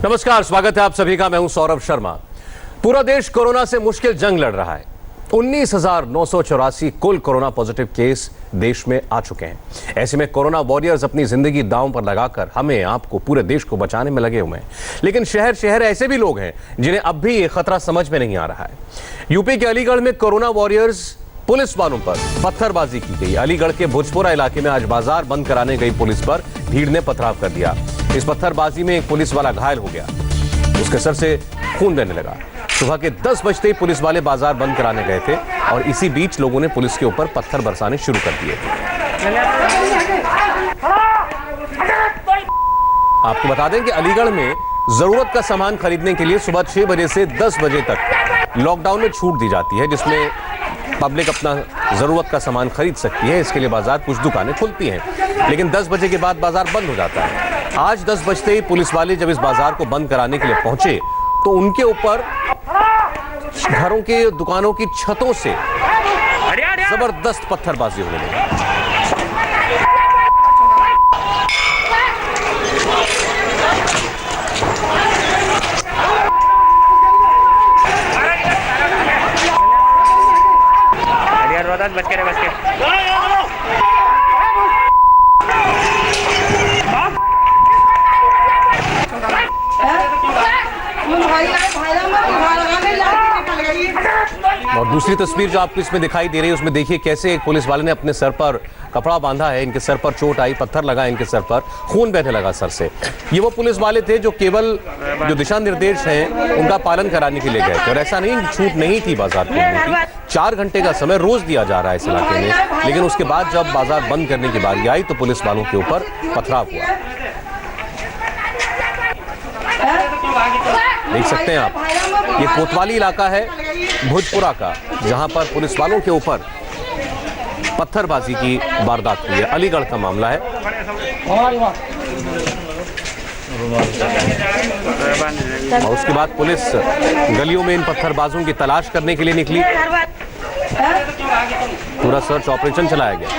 नमस्कार, स्वागत है आप सभी का। मैं हूं सौरभ शर्मा। पूरा देश कोरोना से मुश्किल जंग लड़ रहा है। 19,984 कुल कोरोना पॉजिटिव केस देश में आ चुके हैं। ऐसे में कोरोना वॉरियर्स अपनी जिंदगी दांव पर लगाकर हमें, आपको, पूरे देश को बचाने में लगे हुए हैं। लेकिन शहर शहर ऐसे भी लोग हैं जिन्हें अब भी ये खतरा समझ में नहीं आ रहा है। यूपी के अलीगढ़ में कोरोना वॉरियर्स पुलिस वालों पर पत्थरबाजी की गई। अलीगढ़ के भुजपुरा इलाके में आज बाजार बंद कराने गई पुलिस पर भीड़ ने पथराव कर दिया। इस पत्थरबाजी में एक पुलिस वाला घायल हो गया, उसके सर से खून बहने लगा। सुबह के 10 बजते ही पुलिस वाले बाजार बंद कराने गए थे और इसी बीच लोगों ने पुलिस के ऊपर पत्थर बरसाने शुरू कर दिए। आपको बता दें कि अलीगढ़ में जरूरत का सामान खरीदने के लिए सुबह 6 बजे से 10 बजे तक लॉकडाउन में छूट दी जाती है, जिसमें पब्लिक अपना जरूरत का सामान खरीद सकती है। इसके लिए बाजार कुछ दुकानें खुलती हैं, लेकिन 10 बजे के बाद बाजार बंद हो जाता है। आज 10 बजते ही पुलिस वाले जब इस बाजार को बंद कराने के लिए पहुंचे तो उनके ऊपर घरों के, दुकानों की छतों से जबरदस्त पत्थरबाजी होने लगी। बच के बच के और दूसरी तस्वीर जो आपको इसमें दिखाई दे रही है, उसमें देखिए कैसे एक पुलिस वाले ने अपने सर पर कपड़ा बांधा है। इनके सर पर चोट आई, पत्थर लगा इनके सर पर, खून बहने लगा सर से। ये वो पुलिस वाले थे जो केवल जो दिशा निर्देश हैं उनका पालन कराने के लिए गए थे। और ऐसा नहीं, छूट नहीं थी बाजार खोलने की। 4 घंटे का समय रोज दिया जा रहा है इस इलाके में, लेकिन उसके बाद जब बाजार बंद करने की बारी आई तो पुलिस वालों के ऊपर पथराव हुआ। देख सकते हैं आप, ये कोतवाली इलाका है भुजपुरा का, जहां पर पुलिस वालों के ऊपर पत्थरबाजी की वारदात हुई है। अलीगढ़ का मामला है। और उसके बाद पुलिस गलियों में इन पत्थरबाजों की तलाश करने के लिए निकली। पूरा सर्च ऑपरेशन चलाया गया।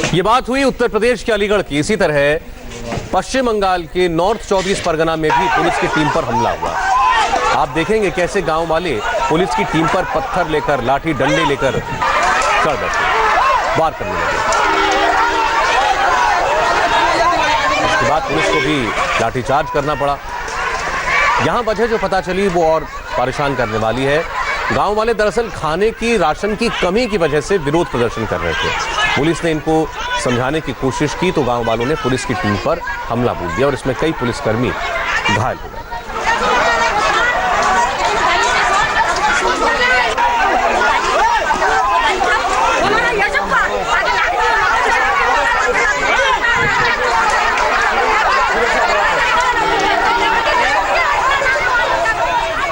ये बात हुई उत्तर प्रदेश के अलीगढ़ की। इसी तरह पश्चिम बंगाल के नॉर्थ 24 परगना में भी पुलिस की टीम पर हमला हुआ। आप देखेंगे कैसे गांव वाले पुलिस की टीम पर पत्थर लेकर, लाठी डंडे लेकर चढ़ बैठे, वार करने लगे। उसके बाद पुलिस को भी लाठीचार्ज करना पड़ा। यहां वजह जो पता चली वो और परेशान करने वाली है। गांव वाले दरअसल खाने की, राशन की कमी की वजह से विरोध प्रदर्शन कर रहे थे। पुलिस ने इनको समझाने की कोशिश की तो गांव वालों ने पुलिस की टीम पर हमला बोल दिया और इसमें कई पुलिसकर्मी घायल हो गए।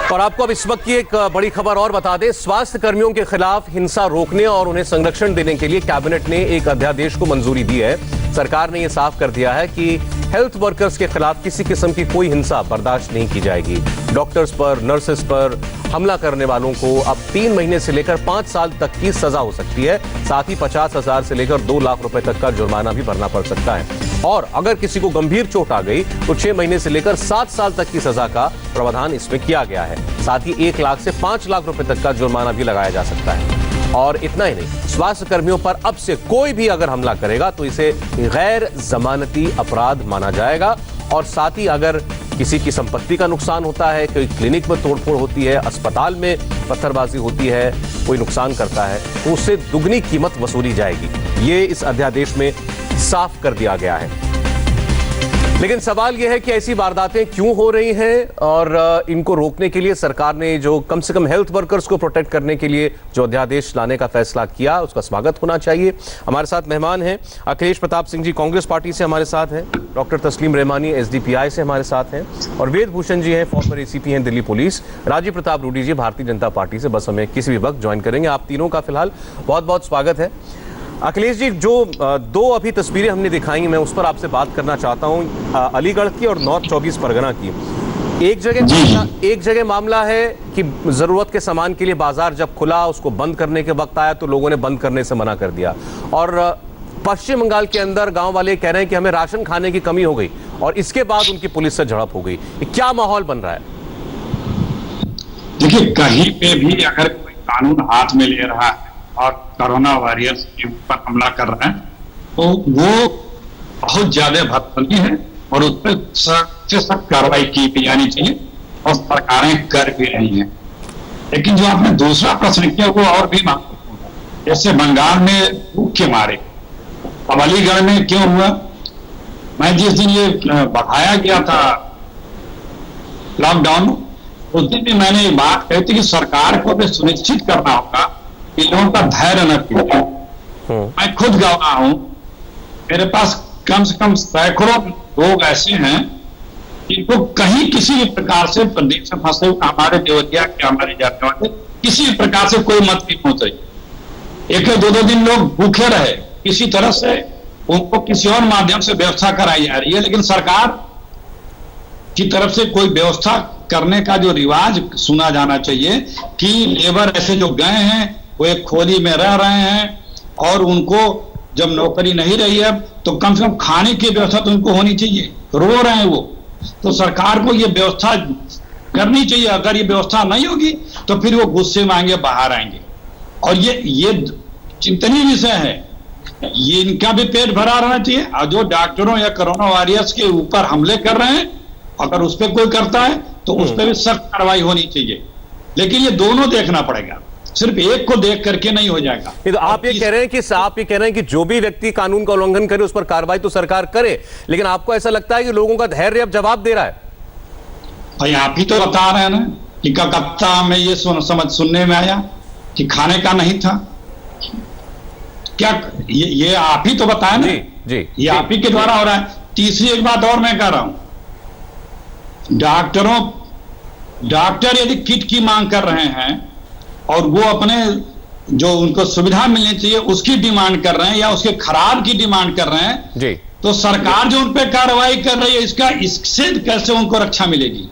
और आपको अब इस वक्त की एक बड़ी खबर और बता दें। स्वास्थ्य कर्मियों के खिलाफ हिंसा रोकने और उन्हें संरक्षण देने के लिए कैबिनेट ने एक अध्यादेश को मंजूरी दी है। सरकार ने यह साफ कर दिया है कि हेल्थ वर्कर्स के खिलाफ किसी किस्म की कोई हिंसा बर्दाश्त नहीं की जाएगी। डॉक्टर्स पर, नर्सेस पर हमला करने वालों को अब 3 महीने से लेकर 5 साल तक की सजा हो सकती है। साथ ही 50,000 से लेकर 2 लाख रुपए तक का जुर्माना भी भरना पड़ सकता है। और अगर किसी को गंभीर चोट आ गई तो 6 महीने से लेकर 7 साल तक की सजा का प्रावधान इसमें किया गया है। साथ ही 1 लाख से 5 लाख रुपए तक का जुर्माना भी लगाया जा सकता है। और इतना ही नहीं, स्वास्थ्य कर्मियों पर अब से कोई भी अगर हमला करेगा तो इसे गैर जमानती अपराध माना जाएगा। और साथ ही अगर किसी की संपत्ति का नुकसान होता है, कोई क्लिनिक में तोड़फोड़ होती है, अस्पताल में पत्थरबाजी होती है, कोई नुकसान करता है, तो उससे दुगनी कीमत वसूली जाएगी। ये इस अध्यादेश में साफ कर दिया गया है। लेकिन सवाल यह है कि ऐसी वारदातें क्यों हो रही हैं और इनको रोकने के लिए सरकार ने जो कम से कम हेल्थ वर्कर्स को प्रोटेक्ट करने के लिए जो अध्यादेश लाने का फैसला किया, उसका स्वागत होना चाहिए। हमारे साथ मेहमान हैं अखिलेश प्रताप सिंह जी, कांग्रेस पार्टी से हमारे साथ हैं। डॉक्टर तस्लीम रहमानी एसडीपीआई से हमारे साथ हैं। और वेद भूषण जी हैं, फॉर्मर एसीपी हैं दिल्ली पुलिस। राजीव प्रताप रूडी जी भारतीय जनता पार्टी से बस हमें किसी भी वक्त ज्वाइन करेंगे। आप तीनों का फिलहाल बहुत बहुत स्वागत है। अखिलेश जी, जो 2 अभी तस्वीरें हमने दिखाई, मैं उस पर आपसे बात करना चाहता हूं, अलीगढ़ की और नॉर्थ 24 परगना की। एक जगह मामला है कि जरूरत के सामान के लिए बाजार जब खुला, उसको बंद करने के वक्त आया तो लोगों ने बंद करने से मना कर दिया। और पश्चिम बंगाल के अंदर गांव वाले कह रहे हैं कि हमें राशन खाने की कमी हो गई और इसके बाद उनकी पुलिस से झड़प हो गई। क्या माहौल बन रहा है? देखिए, कहीं पे भी अगर कोई कानून हाथ में ले रहा है और कोरोना वॉरियर्स के ऊपर हमला कर रहा है तो वो बहुत ज्यादा भड़कती है और उस पर सख्त से सख्त कार्रवाई की जानी चाहिए और सरकारें कर भी रही हैं। लेकिन जो आपने दूसरा प्रश्न किया वो और भी महत्वपूर्ण है। जैसे बंगाल में भूख के मारे, अब अलीगढ़ में क्यों हुआ? मैं जिस दिन ये बढ़ाया गया था लॉकडाउन, उस दिन भी मैंने ये बात कही थी कि सरकार को भी सुनिश्चित करना होगा कि लोगों का धैर्य न टूटे। मैं खुद गवाह हूं, मेरे पास कम से कम सैकड़ों लोग ऐसे हैं जिनको कहीं किसी भी प्रकार से प्रदेश में फंसे हुए, हमारे देवरिया के हमारे जाने वाले, किसी भी प्रकार से कोई मत नहीं पहुंच रही। एक दो दिन लोग भूखे रहे, किसी तरह से उनको किसी और माध्यम से व्यवस्था कराई जा रही है, लेकिन सरकार की तरफ से कोई व्यवस्था करने का जो रिवाज सुना जाना चाहिए कि लेबर ऐसे जो गए हैं वो एक खोली में रह रहे हैं और उनको जब नौकरी नहीं रही है तो कम से कम खाने की व्यवस्था तो उनको होनी चाहिए। रो रहे हैं वो, तो सरकार को ये व्यवस्था करनी चाहिए। अगर ये व्यवस्था नहीं होगी तो फिर वो गुस्से में आएंगे, बाहर आएंगे। और ये चिंतनीय विषय है, ये इनका भी पेट भरा रहना चाहिए। और जो डॉक्टरों या कोरोना वॉरियर्स के ऊपर हमले कर रहे हैं, अगर उस पर कोई करता है तो उस पर भी सख्त कार्रवाई होनी चाहिए। लेकिन ये दोनों देखना पड़ेगा, सिर्फ एक को देख करके नहीं हो जाएगा। तो आप ये कह रहे हैं कि जो भी व्यक्ति कानून का उल्लंघन करे उस पर कार्रवाई तो सरकार करे, लेकिन आपको ऐसा लगता है कि लोगों का धैर्य अब जवाब दे रहा है? भाई आप ही तो बता रहे हैं ना कि कलकत्ता में ये सुनने में आया कि खाने का नहीं था। क्या ये आप ही तो बताया ना? जी, ये आप ही के द्वारा हो रहा है। तीसरी एक बात और मैं कह रहा हूं, डॉक्टर यदि किट की मांग कर रहे हैं और वो अपने जो उनको सुविधा मिलनी चाहिए उसकी डिमांड कर रहे हैं या उसके खराब की डिमांड कर रहे हैं जी, तो सरकार जो उन पे कार्रवाई कर रही है इससे कैसे उनको रक्षा मिलेगी?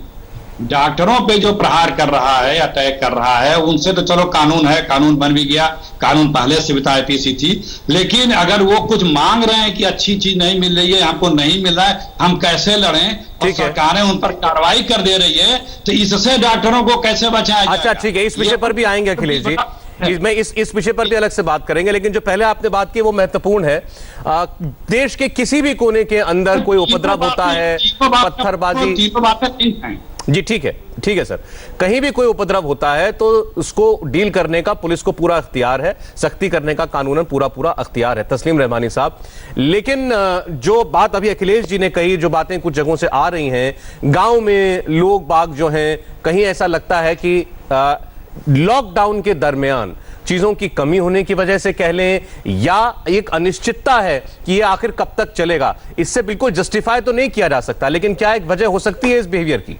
डॉक्टरों पे जो प्रहार कर रहा है, अटैक कर रहा है, उनसे तो चलो कानून है, कानून बन भी गया, कानून पहले से भी आईपीसी थी। लेकिन अगर वो कुछ मांग रहे हैं कि अच्छी चीज नहीं मिल रही है, हमको नहीं मिल रहा है, हम कैसे लड़ें, और सरकारें उन पर कार्रवाई कर दे रही है, तो इससे डॉक्टरों को कैसे बचाया जाएगा? अच्छा ठीक है, इस विषय पर भी आएंगे अखिलेश जी, इसमें इस विषय पर भी अलग से बात करेंगे। लेकिन जो पहले आपने बात की वो महत्वपूर्ण है। देश के किसी भी कोने के अंदर कोई उपद्रव होता है, पत्थरबाजी, जी ठीक है सर, कहीं भी कोई उपद्रव होता है तो उसको डील करने का पुलिस को पूरा अख्तियार है, सख्ती करने का कानूनन पूरा अख्तियार है, तस्लीम रहमानी साहब। लेकिन जो बात अभी अखिलेश जी ने कही, जो बातें कुछ जगहों से आ रही हैं, गांव में लोग बाग जो हैं, कहीं ऐसा लगता है कि लॉकडाउन के दरमियान चीजों की कमी होने की वजह से कह लें, या एक अनिश्चितता है कि ये आखिर कब तक चलेगा। इससे बिल्कुल जस्टिफाई तो नहीं किया जा सकता, लेकिन क्या एक वजह हो सकती है इस बिहेवियर की?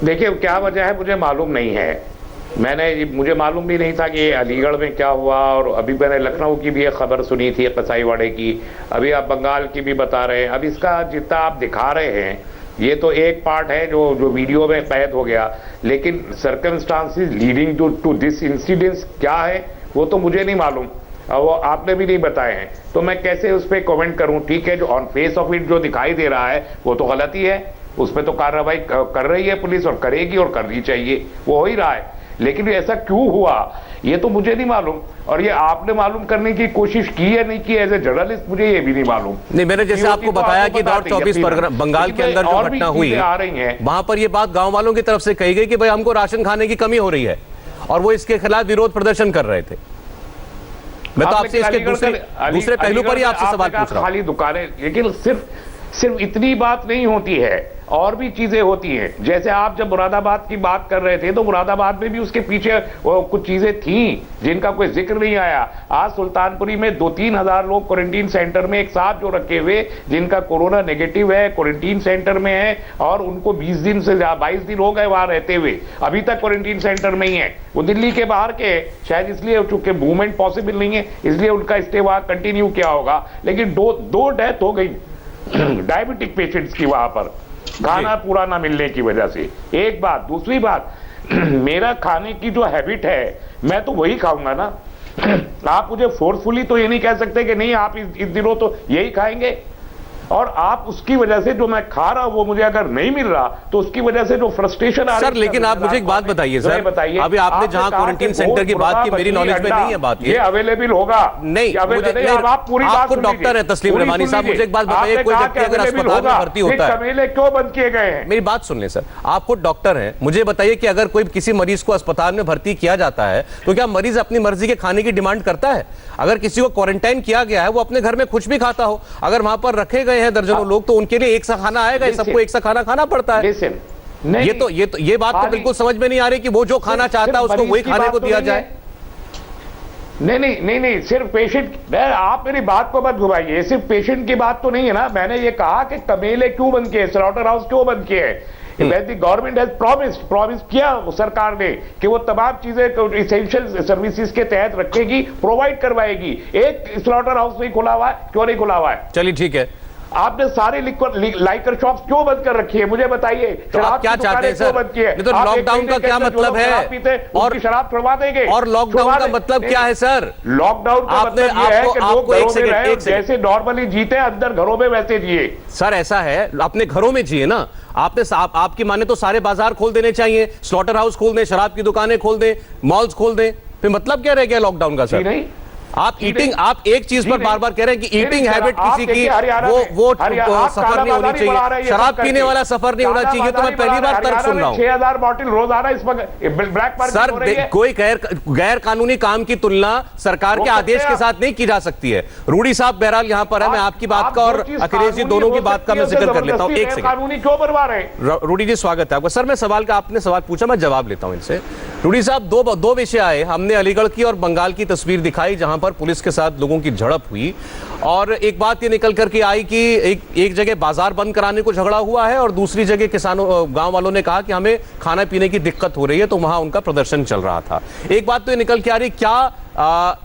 देखिए, क्या वजह है मुझे मालूम नहीं है। मुझे मालूम भी नहीं था कि अलीगढ़ में क्या हुआ, और अभी मैंने लखनऊ की भी एक खबर सुनी थी, कसाईवाड़े की, अभी आप बंगाल की भी बता रहे हैं। अब इसका जितना आप दिखा रहे हैं ये तो एक पार्ट है जो वीडियो में कैद हो गया, लेकिन circumstances leading to this incidence क्या है वो तो मुझे नहीं मालूम, और वो आपने भी नहीं बताए हैं, तो मैं कैसे उस पर कमेंट करूं? ठीक है, जो ऑन फेस ऑफ इट जो दिखाई दे रहा है वो तो गलत ही है, उस पर तो कार्रवाई कर रही है पुलिस, और करेगी और करनी चाहिए, वो हो ही रहा है। लेकिन ऐसा क्यों हुआ ये तो मुझे नहीं मालूम, और ये आपने मालूम करने की कोशिश की है नहीं की एज ए जर्नलिस्ट, मुझे ये भी नहीं मालूम। नहीं, मैंने जैसे आपको बताया कि नॉर्थ 24 परगना बंगाल के अंदर जो घटना हुई आ रही है, वहां पर ये बात गांव वालों की तरफ से कही गई कि भाई हमको राशन खाने की कमी हो रही है, और वो इसके खिलाफ विरोध प्रदर्शन कर रहे थे। मैं तो आपसे इसके दूसरे पहलू पर ही आपसे सवाल पूछ रहा हूं। खाली दुकानें, लेकिन सिर्फ इतनी बात नहीं होती है, और भी चीजें होती हैं। जैसे आप जब मुरादाबाद की बात कर रहे थे तो मुरादाबाद में भी उसके पीछे कुछ चीजें थीं जिनका कोई जिक्र नहीं आया। आज सुल्तानपुरी में 2-3 हजार लोग क्वारंटीन सेंटर में एक साथ जो रखे हुए, जिनका कोरोना नेगेटिव है, क्वारंटीन सेंटर में है, और उनको 20 दिन से 22 दिन हो गए वहां रहते हुए, अभी तक क्वारंटीन सेंटर में ही है। वो दिल्ली के बाहर के शायद इसलिए, चूंकि मूवमेंट पॉसिबल नहीं है इसलिए उनका स्टे वहां कंटिन्यू किया होगा, लेकिन दो डेथ हो गई डायबिटिक पेशेंट्स की वहां पर खाना पूरा ना मिलने की वजह से। एक बात। दूसरी बात, मेरा खाने की जो हैबिट है मैं तो वही खाऊंगा ना। आप मुझे फोर्सफुली तो ये नहीं कह सकते कि नहीं आप इस दिनों तो यही खाएंगे, और आप उसकी वजह से जो मैं खा रहा हूं वो मुझे अगर नहीं मिल रहा तो उसकी वजह से जो फ्रस्ट्रेशन आ रही है। सर लेकिन आप मुझे एक बात बताइए सर, बताइए, अभी आपने जहां क्वारंटीन सेंटर की बात की, मेरी नॉलेज में नहीं है बात ये अवेलेबल होगा नहीं। आप पूरी बात आपको डॉक्टर है तस्लीम रहमानी साहब, मुझे एक बात बताइए, कोई व्यक्ति अगर अस्पताल में भर्ती होता है, कमेले क्यों बंद किए गए हैं? मेरी बात सुन ले सर, आप खुद डॉक्टर हैं, मुझे बताइए कि अगर कोई किसी मरीज को अस्पताल में भर्ती किया जाता है तो क्या मरीज अपनी मर्जी के खाने की डिमांड करता है? अगर किसी को क्वारंटाइन किया गया है वो अपने घर में कुछ भी खाता हो, अगर वहां पर रखे गए हैं दर्जनों लोग तो उनके लिए एक सा खाना आएगा, सबको एक सा खाना खाना पड़ता है। ये बात तो बिल्कुल समझ में नहीं आ रही कि वो जो खाना चाहता है उसको वही खाने को दिया जाए। नहीं, सिर्फ पेशेंट, आप मेरी बात को मत घुमाइए, सिर्फ पेशेंट की बात तो नहीं है ना। मैंने ये कहा कि कमेले क्यों बंद किए, स्लॉटर हाउस क्यों बंद किए हैं? गवर्नमेंट हैज प्रॉमिस किया सरकार ने कि वो तमाम चीजें इसेंशियल सर्विसेज के तहत रखेगी, प्रोवाइड करवाएगी। एक स्लॉटर हाउस नहीं खुला हुआ है, क्यों नहीं खुला हुआ है? चलिए ठीक है, आपने सारे लाइकर शॉप्स क्यों बंद कर रखी है मुझे बताइए। तो आप क्या चाहते हैं सर? तो लॉकडाउन का क्या मतलब है? और शराब छुड़वा देंगे। और लॉकडाउन का मतलब क्या है सर? लॉकडाउन का मतलब ये है कि लोग घरों में रहें, जैसे नॉर्मली जीते अंदर घरों में वैसे जिए। सर ऐसा है, अपने घरों में जिए ना। आपकी माने तो सारे बाजार खोल देने चाहिए, स्लॉटर हाउस खोल दें, शराब की दुकानें खोल दें, मॉल्स खोल दें, फिर मतलब क्या रह गया लॉकडाउन का सर? नहीं, आप एक चीज पर बार बार कह रहे हैं कि ईटिंग हैबिट किसी की वो सफर नहीं होनी चाहिए, शराब पीने वाला सफर नहीं होना चाहिए। तो मैं पहली बार तर्क सुन रहा हूं। 6000 बॉटल रोजाना इस वक्त ब्लैक मार्केट सर हो रही है। कोई गैर कानूनी काम की तुलना सरकार के आदेश के साथ नहीं की जा सकती है। रूडी साहब बहरहाल यहां पर है, मैं आपकी बात का और अखिलेश जी दोनों की बात का मैं जिक्र कर लेता हूं। एक सेकंड, कानूनी क्यों बनवा रहे हैं? रूडी जी स्वागत है आपका। सर मैं सवाल का, आपने सवाल पूछा, मैं जवाब लेता हूं इनसे। रूडी साहब, दो विषय आए, हमने अलीगढ़ की और बंगाल की तस्वीर दिखाई जहां पर पुलिस के साथ लोगों की झड़प हुई, और एक बात ये निकल करके आई कि एक जगह बाजार बंद कराने को झगड़ा हुआ है और दूसरी जगह किसानों, गांव वालों ने कहा कि हमें खाना पीने की दिक्कत हो रही है, तो वहां उनका प्रदर्शन चल रहा था। एक बात तो ये निकल के आ रही, क्या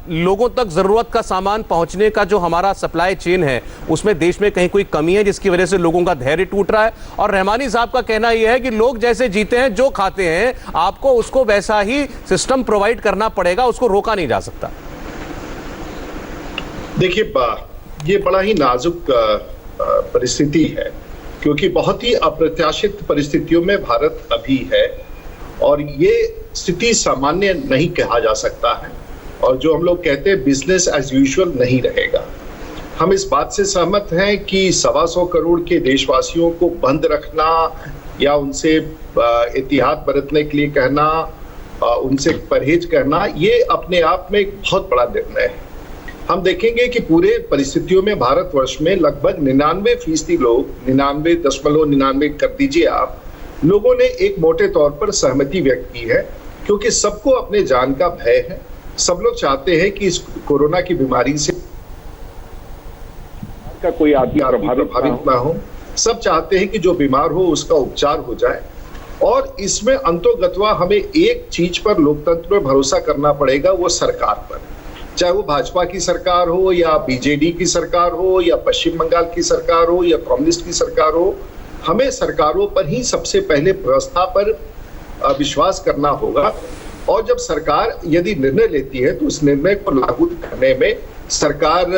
लोगों तक जरूरत का सामान पहुंचने का जो हमारा सप्लाई चेन है उसमें देश में कहीं कोई कमी है जिसकी वजह से लोगों का धैर्य टूट रहा है? और रहमानी साहब का कहना यह है कि लोग जैसे जीते हैं, जो खाते हैं, आपको उसको वैसा ही सिस्टम प्रोवाइड करना पड़ेगा, उसको रोका नहीं जा सकता। देखिए, ये बड़ा ही नाजुक परिस्थिति है, क्योंकि बहुत ही अप्रत्याशित परिस्थितियों में भारत अभी है और ये स्थिति सामान्य नहीं कहा जा सकता है, और जो हम लोग कहते हैं बिजनेस एज यूजुअल नहीं रहेगा। हम इस बात से सहमत हैं कि 125 करोड़ के देशवासियों को बंद रखना या उनसे एहतियात बरतने के लिए कहना, उनसे परहेज करना, ये अपने आप में एक बहुत बड़ा निर्णय है। हम देखेंगे कि पूरे परिस्थितियों में भारतवर्ष में लगभग 99% लोग, 99.99 कर दीजिए आप, लोगों ने एक मोटे तौर पर सहमति व्यक्त की है, क्योंकि सबको अपने जान का भय है। सब लोग चाहते हैं कि इस कोरोना की बीमारी से का कोई आदमी प्रभावित ना हो। सब चाहते हैं कि जो बीमार हो उसका उपचार हो जाए, और इसमें अंतोगत्वा हमें एक चीज पर लोकतंत्र में भरोसा करना पड़ेगा, वो सरकार पर। चाहे वो भाजपा की सरकार हो या बीजेडी की सरकार हो या पश्चिम बंगाल की सरकार हो या कांग्रेस की सरकार हो, हमें सरकारों पर ही सबसे पहले व्यवस्था पर विश्वास करना होगा। और जब सरकार यदि निर्णय लेती है तो उस निर्णय को लागू करने में सरकार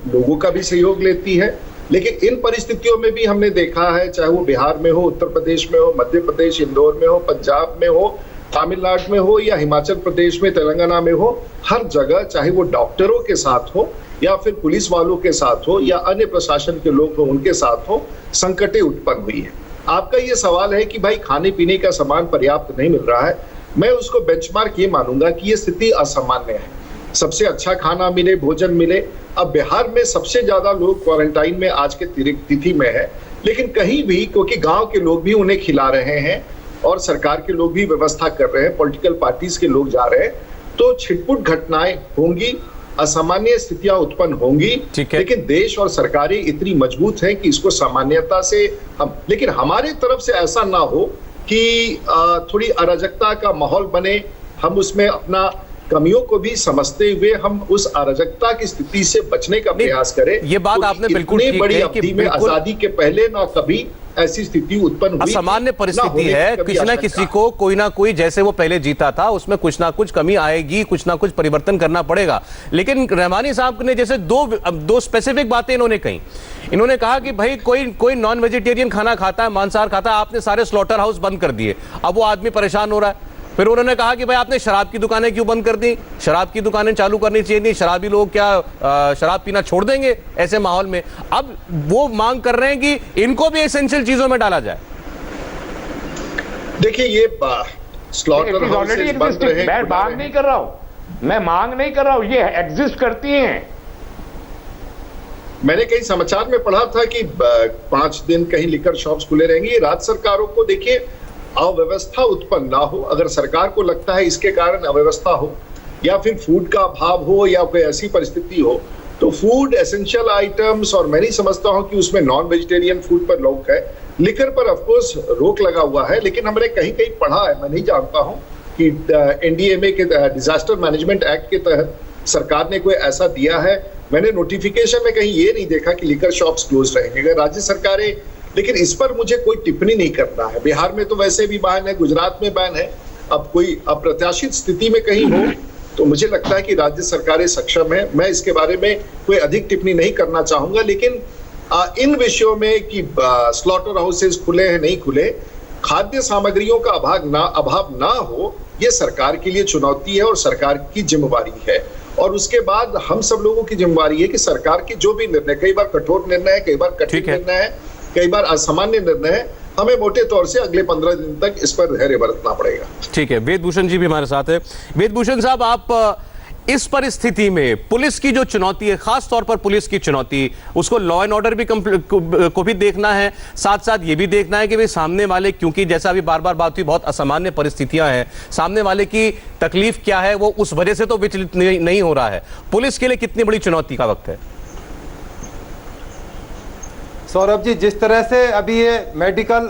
लोगों का भी सहयोग लेती है। लेकिन इन परिस्थितियों में भी हमने देखा है, चाहे वो बिहार में हो, उत्तर प्रदेश में हो, मध्य प्रदेश इंदौर में हो, पंजाब में हो, तमिलनाडु में हो या हिमाचल प्रदेश में, तेलंगाना में हो, हर जगह चाहे वो डॉक्टरों के साथ हो या फिर पुलिस वालों के साथ हो या अन्य प्रशासन के लोग हो उनके साथ हो, संकटें उत्पन्न हुई है। आपका ये सवाल है कि भाई खाने पीने का सामान पर्याप्त नहीं मिल रहा है, मैं उसको बेंचमार्क ये मानूंगा कि ये स्थिति असामान्य है। सबसे अच्छा खाना मिले, भोजन मिले। अब बिहार में सबसे ज्यादा लोग क्वारंटाइन में आज के तिथि में है, लेकिन कहीं भी, क्योंकि गांव के लोग भी उन्हें खिला रहे हैं और सरकार के लोग भी व्यवस्था कर रहे हैं, पॉलिटिकल पार्टीज के लोग जा रहे हैं, तो छिटपुट घटनाएं होंगी, असामान्य स्थितियां उत्पन्न होंगी, लेकिन देश और सरकारें इतनी मजबूत हैं कि इसको सामान्यता से हम, लेकिन हमारी तरफ से ऐसा ना हो कि थोड़ी अराजकता का माहौल बने, हम उसमें अपना कमियों को भी समझते हुए हम उस अराजकता की स्थिति से बचने का प्रयास करें। ये बात आपने बिल्कुल ठीक बड़ी है कि अवधि में आजादी के पहले ना कभी ऐसी स्थिति उत्पन्न हुई। असामान्य परिस्थिति है, किसी ना किसी को कोई ना कोई जैसे वो पहले जीता था उसमें कुछ ना कुछ कमी आएगी, कुछ ना कुछ परिवर्तन करना पड़ेगा। लेकिन रहमानी साहब ने जैसे दो स्पेसिफिक बातें इन्होंने कही। इन्होंने कहा कि भाई कोई नॉन वेजिटेरियन खाना खाता है, मांसाहार खाता है, आपने सारे स्लॉटर हाउस बंद कर दिए, अब वो आदमी परेशान हो रहा है। फिर उन्होंने कहा कि भाई आपने शराब की दुकानें क्यों बंद कर दी, शराब की दुकानें चालू करनी चाहिए थी, शराबी लोग क्या शराब पीना छोड़ देंगे ऐसे माहौल में। अब वो मांग कर रहे हैं कि इनको भी एसेंशियल चीजों में डाला जाए। देखिए ये स्लॉटर हाउसेस बंद रहे, मैं मांग नहीं कर रहा हूं, मैं मांग नहीं कर रहा हूं, ये एग्जिस्ट करती हैं। मैंने कहीं समाचार में पढ़ा था कि 5 दिन कहीं लिकर शॉप्स खुले रहेंगे। राज्य सरकारों को देखिए अव्यवस्था उत्पन्न ना हो, अगर सरकार को लगता है इसके कारण अव्यवस्था हो या फिर फूड का अभाव हो या कोई ऐसी परिस्थिति हो, तो फूड एसेंशियल आइटम्स, और मैं नहीं समझता हूं कि उसमें नॉन वेजिटेरियन फूड पर रोक है। लिकर पर ऑफकोर्स रोक लगा हुआ है, लेकिन हमने कहीं कहीं पढ़ा है, मैं नहीं जानता हूं कि NDMA के डिजास्टर मैनेजमेंट एक्ट के तहत सरकार ने कोई ऐसा दिया है। मैंने नोटिफिकेशन में कहीं ये नहीं देखा कि लिकर शॉप्स क्लोज रहेंगे। अगर राज्य सरकारें, लेकिन इस पर मुझे कोई टिप्पणी नहीं करना है। बिहार में तो वैसे भी बैन है, गुजरात में बैन है। अब कोई अप्रत्याशित स्थिति में कहीं हो तो मुझे लगता है कि राज्य सरकारें सक्षम है। मैं इसके बारे में कोई अधिक टिप्पणी नहीं करना चाहूंगा, लेकिन इन विषयों में कि स्लॉटर हाउसेस खुले हैं नहीं खुले, खाद्य सामग्रियों का अभाव ना हो, ये सरकार के लिए चुनौती है और सरकार की जिम्मेवारी है। और उसके बाद हम सब लोगों की जिम्मेवारी है कि सरकार की जो भी निर्णय, कई बार कठोर निर्णय है, कई बार कठिन निर्णय है, कई बार असामान्य निर्णय है, हमें मोटे तौर से अगले 15 दिन तक इस पर धैर्य बरतना पड़ेगा। ठीक है, वेदभूषण जी भी हमारे साथ है। वेदभूषण साहब, आप इस परिस्थिति में पुलिस की जो चुनौती है, खास तौर पर पुलिस की चुनौती, उसको लॉ एंड ऑर्डर भी को भी देखना है, साथ साथ ये भी देखना है कि भाई सामने वाले, क्योंकि जैसा अभी बार बार बात हुई, बहुत असामान्य परिस्थितियां हैं, सामने वाले की तकलीफ क्या है वो उस वजह से तो विचलित नहीं हो रहा है। पुलिस के लिए कितनी बड़ी चुनौती का वक्त है? सौरभ जी, जिस तरह से अभी ये मेडिकल